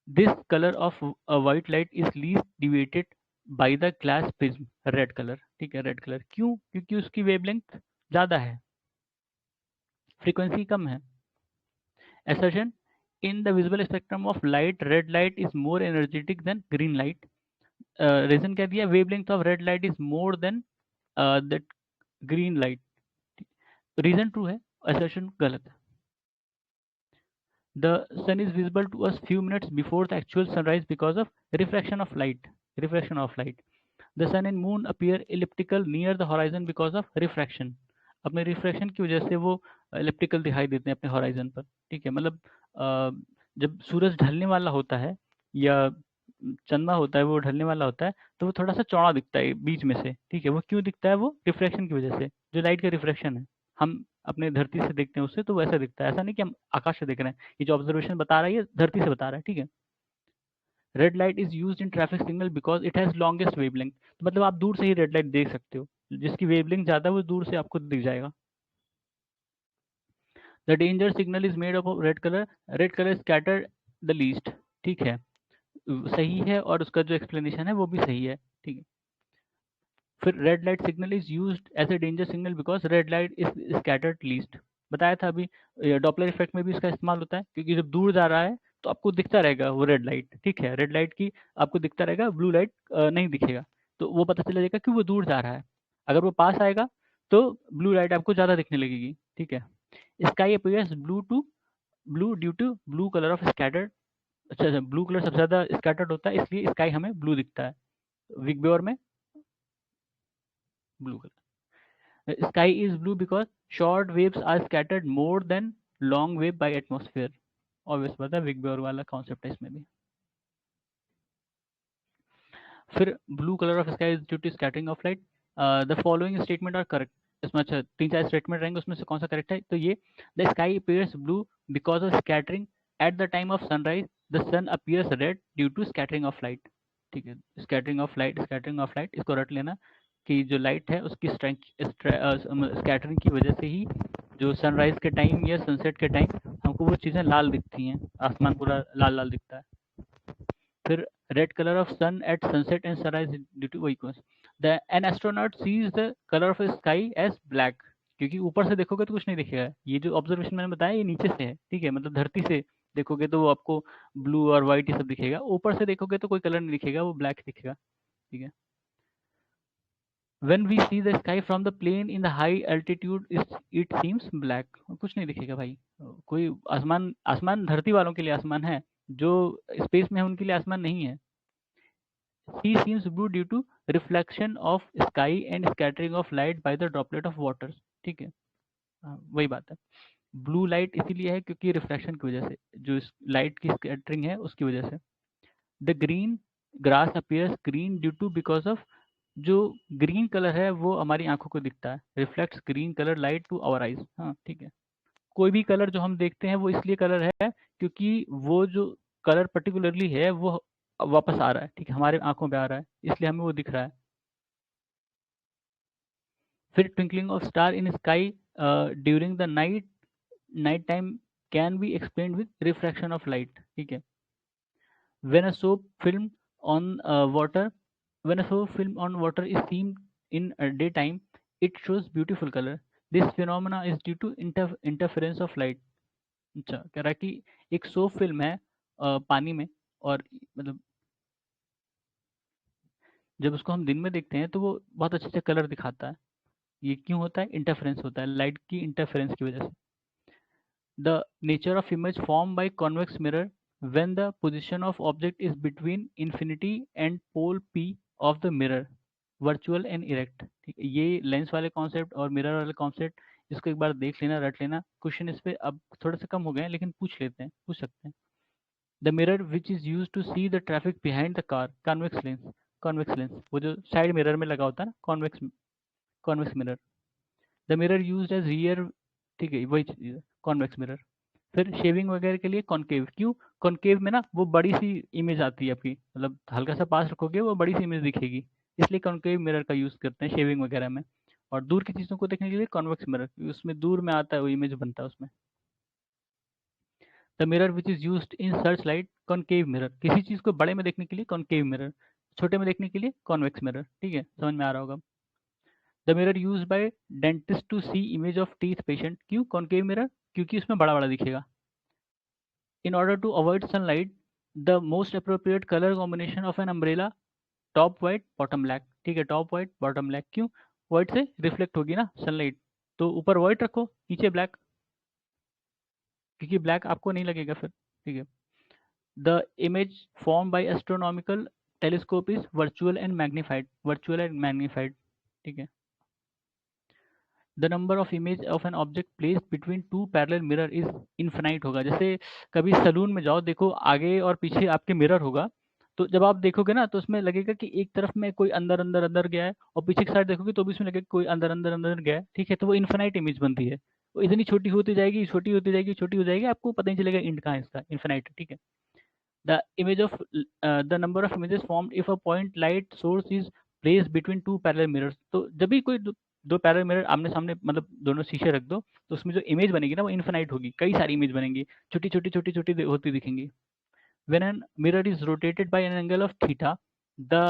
A: This colour of a white light is least deviated by the glass prism, red colour. ठीक है, रेड कलर क्यों? क्योंकि उसकी वेवलेंथ ज़्यादा है, फ्रीक्वेंसी कम है। Assertion: in the visible spectrum of light, red light is more energetic than green light. Reason क्या दिया? Wavelength of red light is more than that green light. Reason true है, assertion गलत है। The sun is visible to us few minutes before the actual sunrise because of refraction of light. Refraction of light. The sun and moon appear elliptical near the horizon because of refraction. अपने रिफ्रैक्शन की वजह से वो एलिप्टिकल दिखाई देते हैं अपने हॉराइजन पर। ठीक है, मतलब जब सूरज ढलने वाला होता है या चंदा होता है वो ढलने वाला होता है, तो वो थोड़ा सा चौड़ा दिखता है बीच में से। ठीक है, वो क्यों दिखता है? वो रिफ्रैक्शन की वजह से, जो लाइट का रिफ्रैक्शन है। हम अपने धरती से देखते हैं उससे, तो वैसा दिखता है। ऐसा नहीं कि हम आकाश से देख रहे हैं, ये जो ऑब्जर्वेशन बता रहा है ये धरती से बता रहा है। ठीक है। Red light is used in traffic signal because it has longest wavelength. तो मतलब आप दूर से ही रेड लाइट देख सकते हो, जिसकी वेवलेंथ ज़्यादा है वो दूर से आपको दिख जाएगा। The danger signal is made up of red colour, red colour scattered the least. ठीक है, सही है, और उसका जो एक्सप्लेनेशन है वो भी सही है। ठीक है। फिर red light signal is used as a danger signal because red light is scattered least. बताया था अभी, डॉपलर इफेक्ट में भी इसका इस्तेमाल होता है, क्योंकि जब दूर जा रहा है तो आपको दिखता रहेगा वो रेड लाइट। ठीक है, रेड लाइट की आपको दिखता रहेगा, ब्लू लाइट नहीं दिखेगा। तो वो पता चल जाएगा कि वो दूर जा रहा है। अगर वो पास आएगा तो ब्लू लाइट आपको ज़्यादा दिखने लगेगी। ठीक है। Sky appears blue to blue due to blue colour of scattered. अच्छा अच्छा, ब्लू कलर सबसे ज़्यादा स्कैटर्ड होता है, इसलिए स्काई हमें ब्लू दिखता है। विगब्योर में blue colour. Sky is blue because short waves are scattered more than long wave by atmosphere. Obvious बात है, विग ब्योर वाला कॉन्सेप्ट है इसमें भी। फिर blue colour of sky is due to scattering of light. The following statement are correct. इसमें अच्छा 3-4 स्टेटमेंट रहेंगे, उसमें से कौन सा करेक्ट है? तो ये the sky appears blue because of scattering at the time of sunrise, the sun appears red due to scattering of light. ठीक है, scattering of light, scattering of light, इसको रट लेना कि जो लाइट है उसकी स्कैटरिंग की वजह से ही जो सनराइज के टाइम या सनसेट के टाइम हमको वो चीज़ें लाल दिखती हैं, आसमान पूरा लाल लाल दिखता है। फिर red colour of sun at sunset and sunrise due to वही कौन the an astronaut sees the colour of sky as black. क्योंकि ऊपर से देखोगे तो कुछ नहीं दिखेगा, ये जो ऑब्जर्वेशन मैंने बताया ये नीचे से है। ठीक है, मतलब धरती से देखोगे तो वो आपको ब्लू और व्हाइट ये सब दिखेगा, ऊपर से देखोगे तो कोई कलर नहीं दिखेगा, वो ब्लैक दिखेगा। ठीक है। When we see the sky from the plane in the high altitude, it seems black। कुछ नहीं दिखेगा भाई, कोई आसमान, आसमान धरती वालों के लिए आसमान है, जो स्पेस में है उनके लिए आसमान नहीं है। Sea seems blue due to reflection of sky and scattering of light by the droplet of water। ठीक है, वही बात है। ब्लू लाइट इसीलिए है क्योंकि रिफ्लेक्शन की वजह से, जो लाइट की स्कैटरिंग है उसकी वजह से। The green grass appears green due to because of, जो ग्रीन कलर है वो हमारी आंखों को दिखता है, reflects green colour light to our eyes. हाँ ठीक है, कोई भी कलर जो हम देखते हैं वो इसलिए कलर है क्योंकि वो जो कलर पर्टिकुलरली है वो वापस आ रहा है। ठीक है, हमारे आंखों पे आ रहा है, इसलिए हमें वो दिख रहा है। फिर twinkling of star in sky during the night time can be explain with refraction of light. ठीक है। When a soap film on water, when a soap film on water is seen in daytime, it shows beautiful color. This phenomena is due to interference of light। अच्छा, कह रहा है कि एक सोप फिल्म है पानी में, और मतलब जब उसको हम दिन में देखते हैं तो वो बहुत अच्छे से कलर दिखाता है। ये क्यों होता है? इंटरफेरेंस होता है, लाइट की इंटरफेरेंस की वजह से। The nature of image formed by convex mirror when the position of object is between infinity and pole P of the mirror, virtual and erect। ठीक है, ये लेंस वाले कॉन्सेप्ट और मिरर वाले कॉन्सेप्ट, इसको एक बार देख लेना, रट लेना। क्वेश्चन इस पे अब थोड़े से कम हो गए हैं, लेकिन पूछ लेते हैं, पूछ सकते हैं। The mirror which is use to see the traffic behind the car, convex lens. Convex lens वो जो साइड मिरर में लगा होता है ना, convex, convex mirror. The mirror used as rear. ठीक है, वही चीज़ है, कॉन्वेक्स मिरर। फिर शेविंग वगैरह के लिए कॉनकेव। क्यों? कॉनकेव में ना वो बड़ी सी इमेज आती है आपकी, मतलब हल्का सा पास रखोगे वो बड़ी सी इमेज दिखेगी, इसलिए कॉनकेव मिरर का यूज़ करते हैं शेविंग वगैरह में। और दूर की चीज़ों को देखने के लिए कॉन्वेक्स मिरर, क्योंकि उसमें दूर में आता है वो इमेज बनता है उसमें। The mirror which is used in search light, concave mirror, किसी चीज़ को बड़े में देखने के लिए कॉनकेव मिरर, छोटे में देखने के लिए कॉन्वेक्स मिरर। ठीक है, समझ में आ रहा होगा। The mirror used by dentist to see image of teeth patient, क्यों कॉनकेव मिरर? क्योंकि उसमें बड़ा बड़ा दिखेगा। In order to avoid sunlight, the most appropriate color combination of an umbrella, top white bottom black. ठीक है, टॉप वाइट बॉटम ब्लैक, क्यों? वाइट से रिफ्लेक्ट होगी ना सनलाइट, तो ऊपर वाइट रखो नीचे ब्लैक, क्योंकि ब्लैक आपको नहीं लगेगा फिर। ठीक है। The image form by astronomical telescope is virtual and magnified, virtual and magnified. ठीक है। The number of image of an object placed between two parallel mirror is infinite होगा। जैसे कभी सलून में जाओ, देखो आगे और पीछे आपके मिरर होगा, तो जब आप देखोगे ना तो उसमें लगेगा कि एक तरफ में कोई अंदर अंदर अंदर गया है, और पीछे की साइड देखोगे तो भी उसमें लगेगा कोई अंदर अंदर अंदर गया है। ठीक है, तो वो इन्फिनाइट इमेज बनती है। वो इतनी छोटी होती जाएगी, छोटी होती जाएगी, छोटी हो जाएगी, आपको पता नहीं चलेगा इंड कहाँ है इसका, इन्फिनाइट। ठीक है। The image of the number of images formed if a point light source is placed between two parallel mirrors, तो जब भी कोई दो पैरेलल मिरर आमने सामने, मतलब दोनों शीशे रख दो, तो उसमें जो इमेज बनेगी ना वो इन्फिनाइट होगी, कई सारी इमेज बनेंगी, छोटी छोटी छोटी छोटी होती दिखेंगी। When an mirror is rotated by an angle of theta, the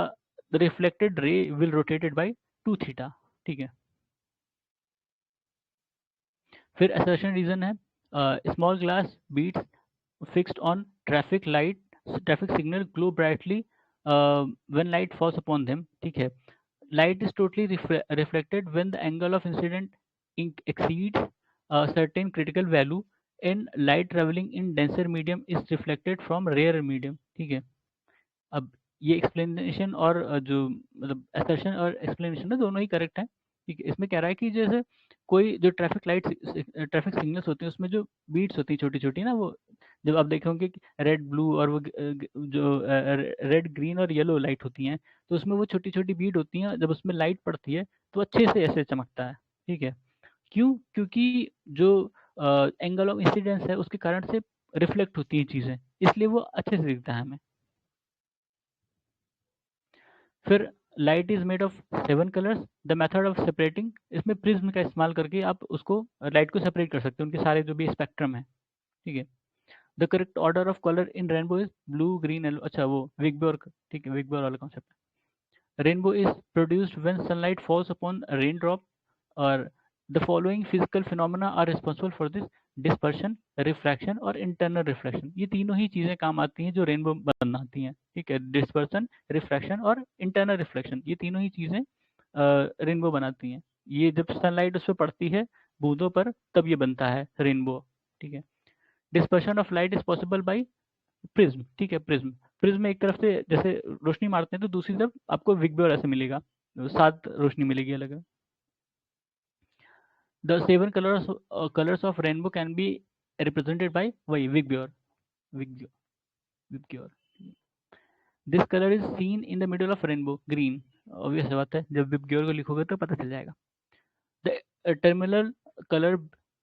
A: the reflected ray will rotate it by 2 theta। ठीक है। फिर assertion reason है, small glass beads fixed on traffic signal glow brightly when light falls upon them। ठीक है। Light is totally reflected when the angle of incident exceeds a certain critical value, and light traveling in denser medium is reflected from rarer medium। ठीक है। अब ये एक्सप्लेनेशन और जो मतलब असर्शन और एक्सप्लेनेशन ना दोनों ही करेक्ट हैं। ठीक है, इसमें कह रहा है कि जैसे कोई जो ट्रैफिक सिग्नल्स होती हैं उसमें जो बीट्स होती हैं छोटी छोटी ना, वो जब आप देखोगे कि रेड ब्लू और वो जो रेड ग्रीन और येलो लाइट होती हैं, तो उसमें वो छोटी छोटी बीट होती हैं, जब उसमें लाइट पड़ती है तो अच्छे से ऐसे चमकता है। ठीक है। क्यों? क्योंकि जो एंगल ऑफ इंसिडेंस है उसके कारण से रिफ्लेक्ट होती हैं चीज़ें, इसलिए वो अच्छे से दिखता है हमें। फिर light is made of 7 colours, the method of separating, इसमें प्रिज्म का इस्तेमाल करके आप उसको लाइट को सेपरेट कर सकते हो, उनके सारे जो भी स्पेक्ट्रम है। ठीक है। The correct order of colour in rainbow is blue green yellow, अच्छा वो विगबोर, ठीक है, विगबोर वाला कॉन्सेप्ट है। Rainbow is produced when sunlight falls upon rain drop, और the following physical phenomena are responsible for this, dispersion, refraction और इंटरनल रिफ्लेक्शन। ये तीनों ही चीज़ें काम आती हैं जो रेनबो बनाती हैं। ठीक है, डिस्पर्शन, रिफ्रैक्शन और इंटरनल रिफ्लेक्शन, ये तीनों ही चीज़ें रेनबो बनाती हैं। ये जब सनलाइट उस पर पड़ती है बूंदों पर, तब ये बनता है रेनबो। ठीक है। Dispersion of light is possible by prism. ठीक है, प्रिज्म, प्रिज्म एक तरफ से जैसे रोशनी मारते हैं तो दूसरी तरफ आपको विग्बोर ऐसे मिलेगा, 7 रोशनी मिलेगी अलग। The 7 colors colors of rainbow can be represented by वही विग्योर, विग्योर, विग्योर। This colour is seen in the middle of rainbow, green. Obvious बात है, जब विग्योर को लिखोगे तो पता चल जाएगा। The terminal colour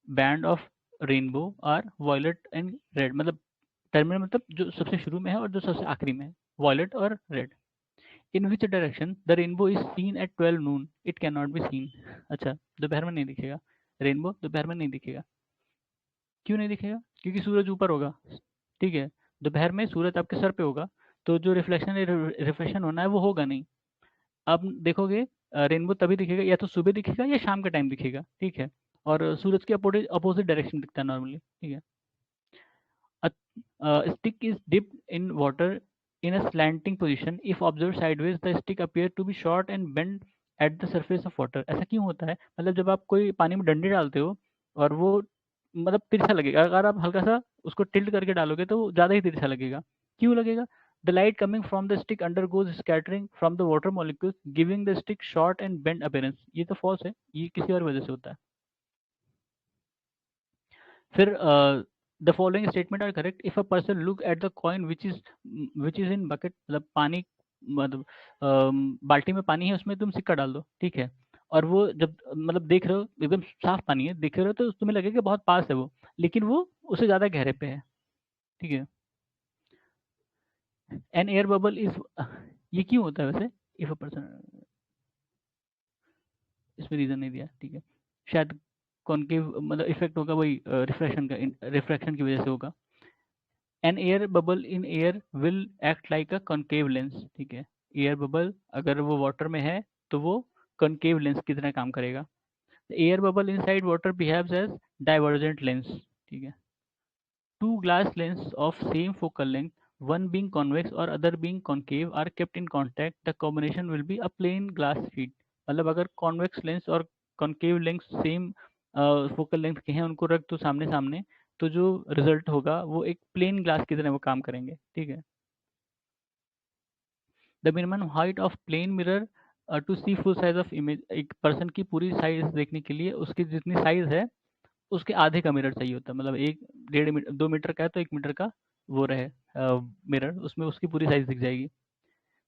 A: band of rainbow are violet and red, मतलब टर्मिनल मतलब जो सबसे शुरू में है और जो सबसे आखिरी में है, वॉयलेट और red. In which direction the rainbow is seen at 12 noon, it can not be seen. अच्छा, दोपहर में नहीं दिखेगा रेनबो, दोपहर में नहीं दिखेगा। क्यों नहीं दिखेगा? क्योंकि सूरज ऊपर होगा। ठीक है, दोपहर में सूरज आपके सर पे होगा, तो जो रिफ्लेक्शन होना है वो होगा नहीं। आप देखोगे रेनबो तभी दिखेगा या तो सुबह दिखेगा या शाम के टाइम दिखेगा। ठीक है, और सूरज के अपोजिट डायरेक्शन दिखता है नॉर्मली। ठीक है। Stick is dipped in water in a slanting position, if observed sideways the stick appear to be short and bend at the surface of water। ऐसा क्यों होता है? मतलब जब आप कोई पानी में डंडे डालते हो और वो मतलब तिरछा लगेगा, अगर आप हल्का सा उसको टिल्ट करके डालोगे तो वो ज़्यादा ही तिरछा लगेगा। क्यों लगेगा? The light coming from the stick undergoes scattering from the water molecules giving the stick short and bend appearance. ये तो फॉल्स है, ये किसी और वजह से होता है। फिर the following statement are correct if a person look at the coin which is in bucket, मतलब पानी, मतलब बाल्टी में पानी है उसमें तुम सिक्का डाल दो। ठीक है, और वो जब मतलब देख रहे हो एकदम साफ पानी है, देख रहे हो तो तुम्हें लगेगा बहुत पास है वो, लेकिन वो उससे ज़्यादा गहरे पे है। ठीक है। एन एयर बबल इज, ये क्यों होता है वैसे? इफ अ पर्सन, इसमें रीजन नहीं दिया, ठीक है। शायद कॉनकेव मतलब इफेक्ट होगा वही रिफ्रैक्शन की वजह से होगा। An air bubble in air will act like a concave lens, ठीक है। एयर बबल अगर वो वाटर में है तो वो कॉनकेव लेंस की तरह काम करेगा। Air bubble inside water behaves as divergent lens, ठीक है। Two glass lenses of same focal length, one being convex or other being concave, are kept in contact. The combination will be a plane glass sheet. मतलब अगर convex lens और concave lens same focal length के हैं, उनको रख दो सामने सामने, तो जो रिजल्ट होगा वो एक प्लेन ग्लास की तरह वो काम करेंगे, ठीक है। The minimum height of plane mirror to see full size of image, एक पर्सन की पूरी साइज देखने के लिए उसकी जितनी साइज है उसके आधे का मिरर चाहिए होता है। मतलब एक 1.5 मीटर 2 मीटर का है तो 1 मीटर का वो रहे मिरर, उसमें उसकी पूरी साइज दिख जाएगी।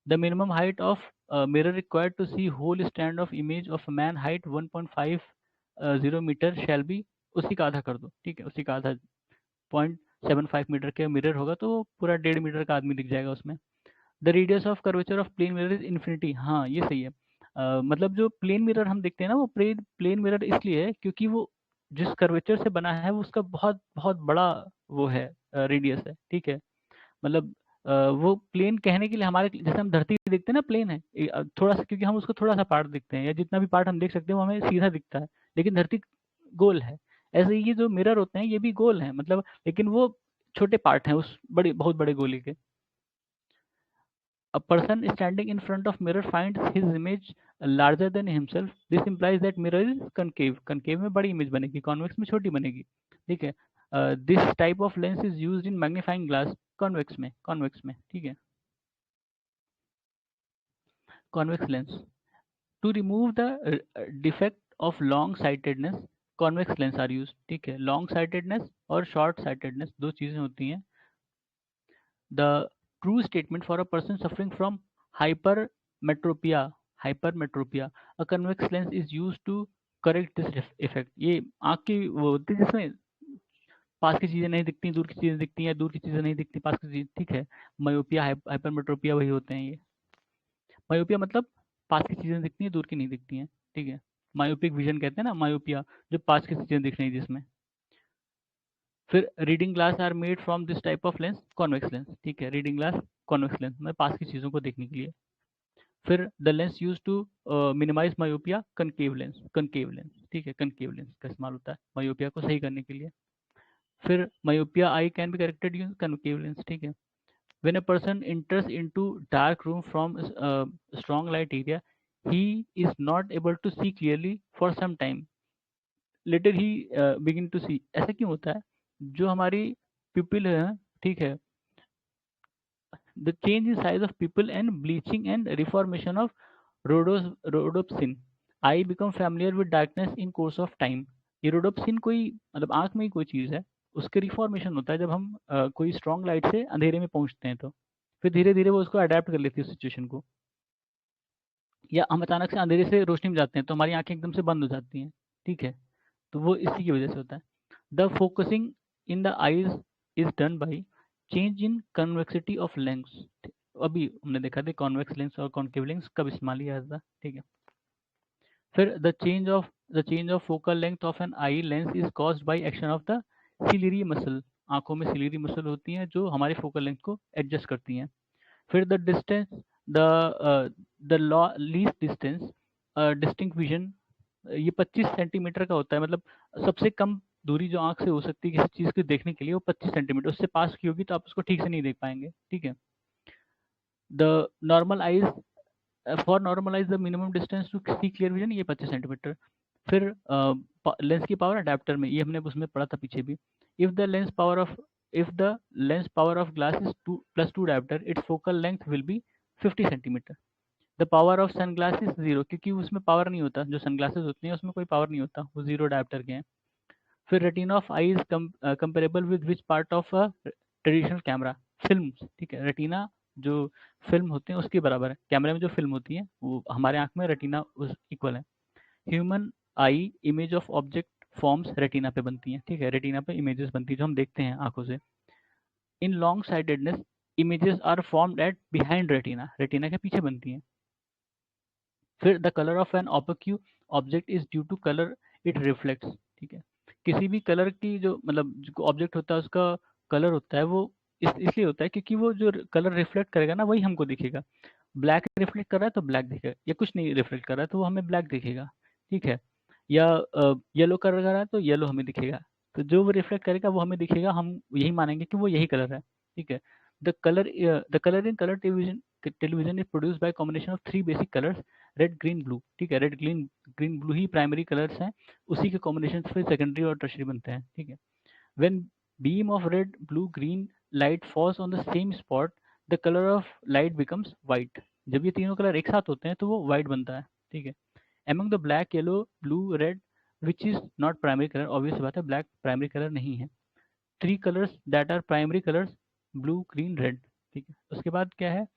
A: The minimum height of mirror required to see whole stand of image of man height 1.50 metre shall be, उसी का आधा कर दो, ठीक है। उसी का आधा 0.75 मीटर के मिरर होगा तो पूरा 1.5 मीटर का आदमी दिख जाएगा उसमें। The radius of curvature of plane mirror is infinity, हाँ ये सही है। मतलब जो प्लेन मिरर हम देखते हैं ना वो प्लेन मिरर इसलिए है क्योंकि वो जिस कर्वेचर से बना है वो उसका बहुत बहुत बड़ा वो है रेडियस है, ठीक है। मतलब वो प्लेन कहने के लिए हमारे जैसे हम धरती देखते हैं ना प्लेन है, थोड़ा सा, क्योंकि हम उसको थोड़ा सा पार्ट देखते हैं या जितना भी पार्ट हम देख सकते हैं वो हमें सीधा दिखता है, लेकिन धरती गोल है। ऐसे ही ये जो मिरर होते हैं ये भी गोल हैं, मतलब लेकिन वो छोटे पार्ट हैं उस बड़े बहुत बड़े गोले के। A person standing in front of mirror finds his image larger than himself. This implies that mirror is concave. Concave में बड़ी image बनेगी, convex में छोटी बनेगी, ठीक है। This type of lens is used in magnifying glass. convex में ठीक है। Convex lens to remove the defect of long sightedness, convex lens are used, ठीक है। long sightedness और short sightedness दो चीजें होती हैं। The true statement for a person suffering from hypermetropia, hypermetropia, a convex lens is used to correct this effect। ये आँख की वो होती है जिसमें पास की चीजें नहीं दिखती, दूर की चीजें दिखती हैं, दूर की चीजें नहीं दिखती, पास की चीज, ठीक है। मायोपिया हाइपरमेट्रोपिया वही होते हैं ये। मायोपिया मतलब पास की चीजें दिखती हैं, दूर की नहीं दिखती हैं, ठीक है। मायोपिक विजन कहते हैं ना, मायोपिया जो पास की चीजें दिख रही जिसमें। फिर reading glass are made from this type of lens, convex lens, ठीक है। रीडिंग ग्लास कॉन्वेक्स लेंस में पास की चीज़ों को देखने के लिए। फिर the lens use to minimize myopia, concave lens, ठीक है। कनकेव लेंस का इस्तेमाल होता है मायोपिया को सही करने के लिए। फिर myopia eye can be corrected use concave lens, ठीक है। When a person enters into dark room from strong light area, he is not able to see clearly for some time, later he begin to see. ऐसा क्यों होता है? जो हमारी पिपिल है, ठीक है, the change in size of pupil and bleaching and reformation of rhodopsin, eye become familiar with darkness in course of time। ये rhodopsin कोई मतलब आंख में ही कोई चीज है, उसके रिफॉर्मेशन होता है जब हम कोई स्ट्रॉन्ग लाइट से अंधेरे में पहुंचते हैं, तो फिर धीरे धीरे वो उसको अडेप्ट कर लेती है सिचुएशन को। या हम अचानक से अंधेरे से रोशनी में जाते हैं तो हमारी आंखें एकदम से बंद हो जाती हैं, ठीक है। तो वो इसी की वजह से होता है। The focusing in the eyes is done by change in convexity of lens. अभी हमने देखा था कॉन्वेक्स लेंस और कॉन्केव लेंस कब इस्तेमाल किया जाता है, ठीक है। फिर the change of focal length of an eye lens is caused by action of the ciliary muscle. आंखों में सिलियरी मसल होती हैं जो हमारे फोकल लेंथ को एडजस्ट करती हैं। फिर the distance, the least distance distinct vision, ये 25 सेंटीमीटर का होता है। मतलब सबसे कम दूरी जो आंख से हो सकती है किसी चीज़ को देखने के लिए वो 25 सेंटीमीटर, उससे पास की होगी तो आप उसको ठीक से नहीं देख पाएंगे, ठीक है। The normal eyes, for normalize the minimum distance to see clear vision, ये 25 सेंटीमीटर। फिर लेंस की पावर अडेप्टर में, ये हमने उसमें पढ़ा था पीछे भी। If the lens power of if the lens power of glass is 2 + 2 dioptre, it's focal length will be 50 centimetre. The power of sunglass is zero, क्योंकि उसमें पावर नहीं होता, जो सनग्लासेस होती हैं उसमें कोई पावर नहीं होता, वो जीरो डायोप्टर के हैं। फिर retina of I is comparable with which part of a traditional camera, film, ठीक है। रेटिना जो फिल्म होती है उसके बराबर है, कैमरे में जो फिल्म होती है वो हमारे आंख में रेटिना उस इक्वल है। Human I image of object forms retina पे बनती है, ठीक है। रेटिना पे इमेजेस बनती है जो हम देखते हैं आंखों से। In long sightedness images are formed at behind retina, retina के पीछे बनती हैं। फिर the colour of an opaque object is due to colour it reflects, ठीक है। किसी भी कलर की जो मतलब जो ऑब्जेक्ट होता है उसका कलर होता है वो इसलिए होता है क्योंकि वो जो कलर रिफ्लेक्ट करेगा ना वही हमको दिखेगा। ब्लैक रिफ्लेक्ट कर रहा है तो ब्लैक दिखेगा, या कुछ नहीं रिफ्लेक्ट कर रहा है तो वो हमें ब्लैक दिखेगा, ठीक है। या येलो कर रहा है तो येलो हमें दिखेगा। तो जो वो रिफ्लेक्ट करेगा वो हमें दिखेगा, हम यही मानेंगे कि वो यही कलर है, ठीक है। The colour in colour television is produced by combination of three basic colours, red green blue, ठीक है। रेड ग्रीन ग्रीन ब्लू ही प्राइमरी कलर्स हैं, उसी के कॉम्बिनेशन से सेकेंडरी और टर्शरी बनते हैं, ठीक है। When beam of red, blue, green light falls on the same spot, the color of light becomes white. जब ये तीनों कलर एक साथ होते हैं तो वो white बनता है, ठीक है। Among the black, yellow, blue, red, which is not primary color, obvious बात है black primary color नहीं है। Three colors that are primary colors, blue, green, red, ठीक है। उसके बाद क्या है,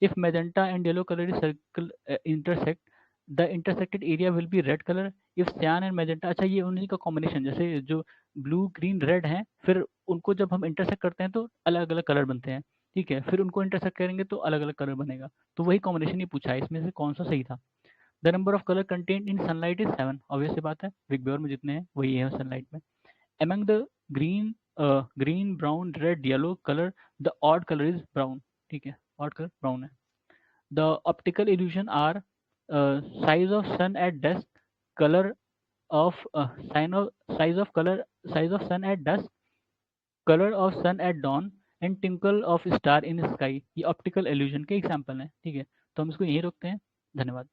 A: if magenta and yellow color is circle intersect, the intersected area will be red color. if cyan and magenta, अच्छा ये उन्हीं का कॉम्बिनेशन, जैसे जो ब्लू ग्रीन रेड हैं फिर उनको जब हम इंटरसेक्ट करते हैं तो अलग अलग कलर बनते हैं, ठीक है। फिर उनको इंटरसेक्ट करेंगे तो अलग अलग कलर बनेगा। तो वही कॉम्बिनेशन ही पूछा है, इसमें से कौन सा सही था। The number of colour content in sunlight is 7, obvious सी बात है, बिग बेयर में जितने हैं वही है सनलाइट में। among the green green brown red yellow color, the odd color is brown, ठीक है, odd color brown है। the optical illusion are size of sun at dusk, color of sign of size of color size of sun at dusk, color of sun at dawn and twinkle of star in sky। ये optical illusion के एग्जाम्पल हैं, ठीक है। तो हम इसको यहीं रोकते हैं। धन्यवाद।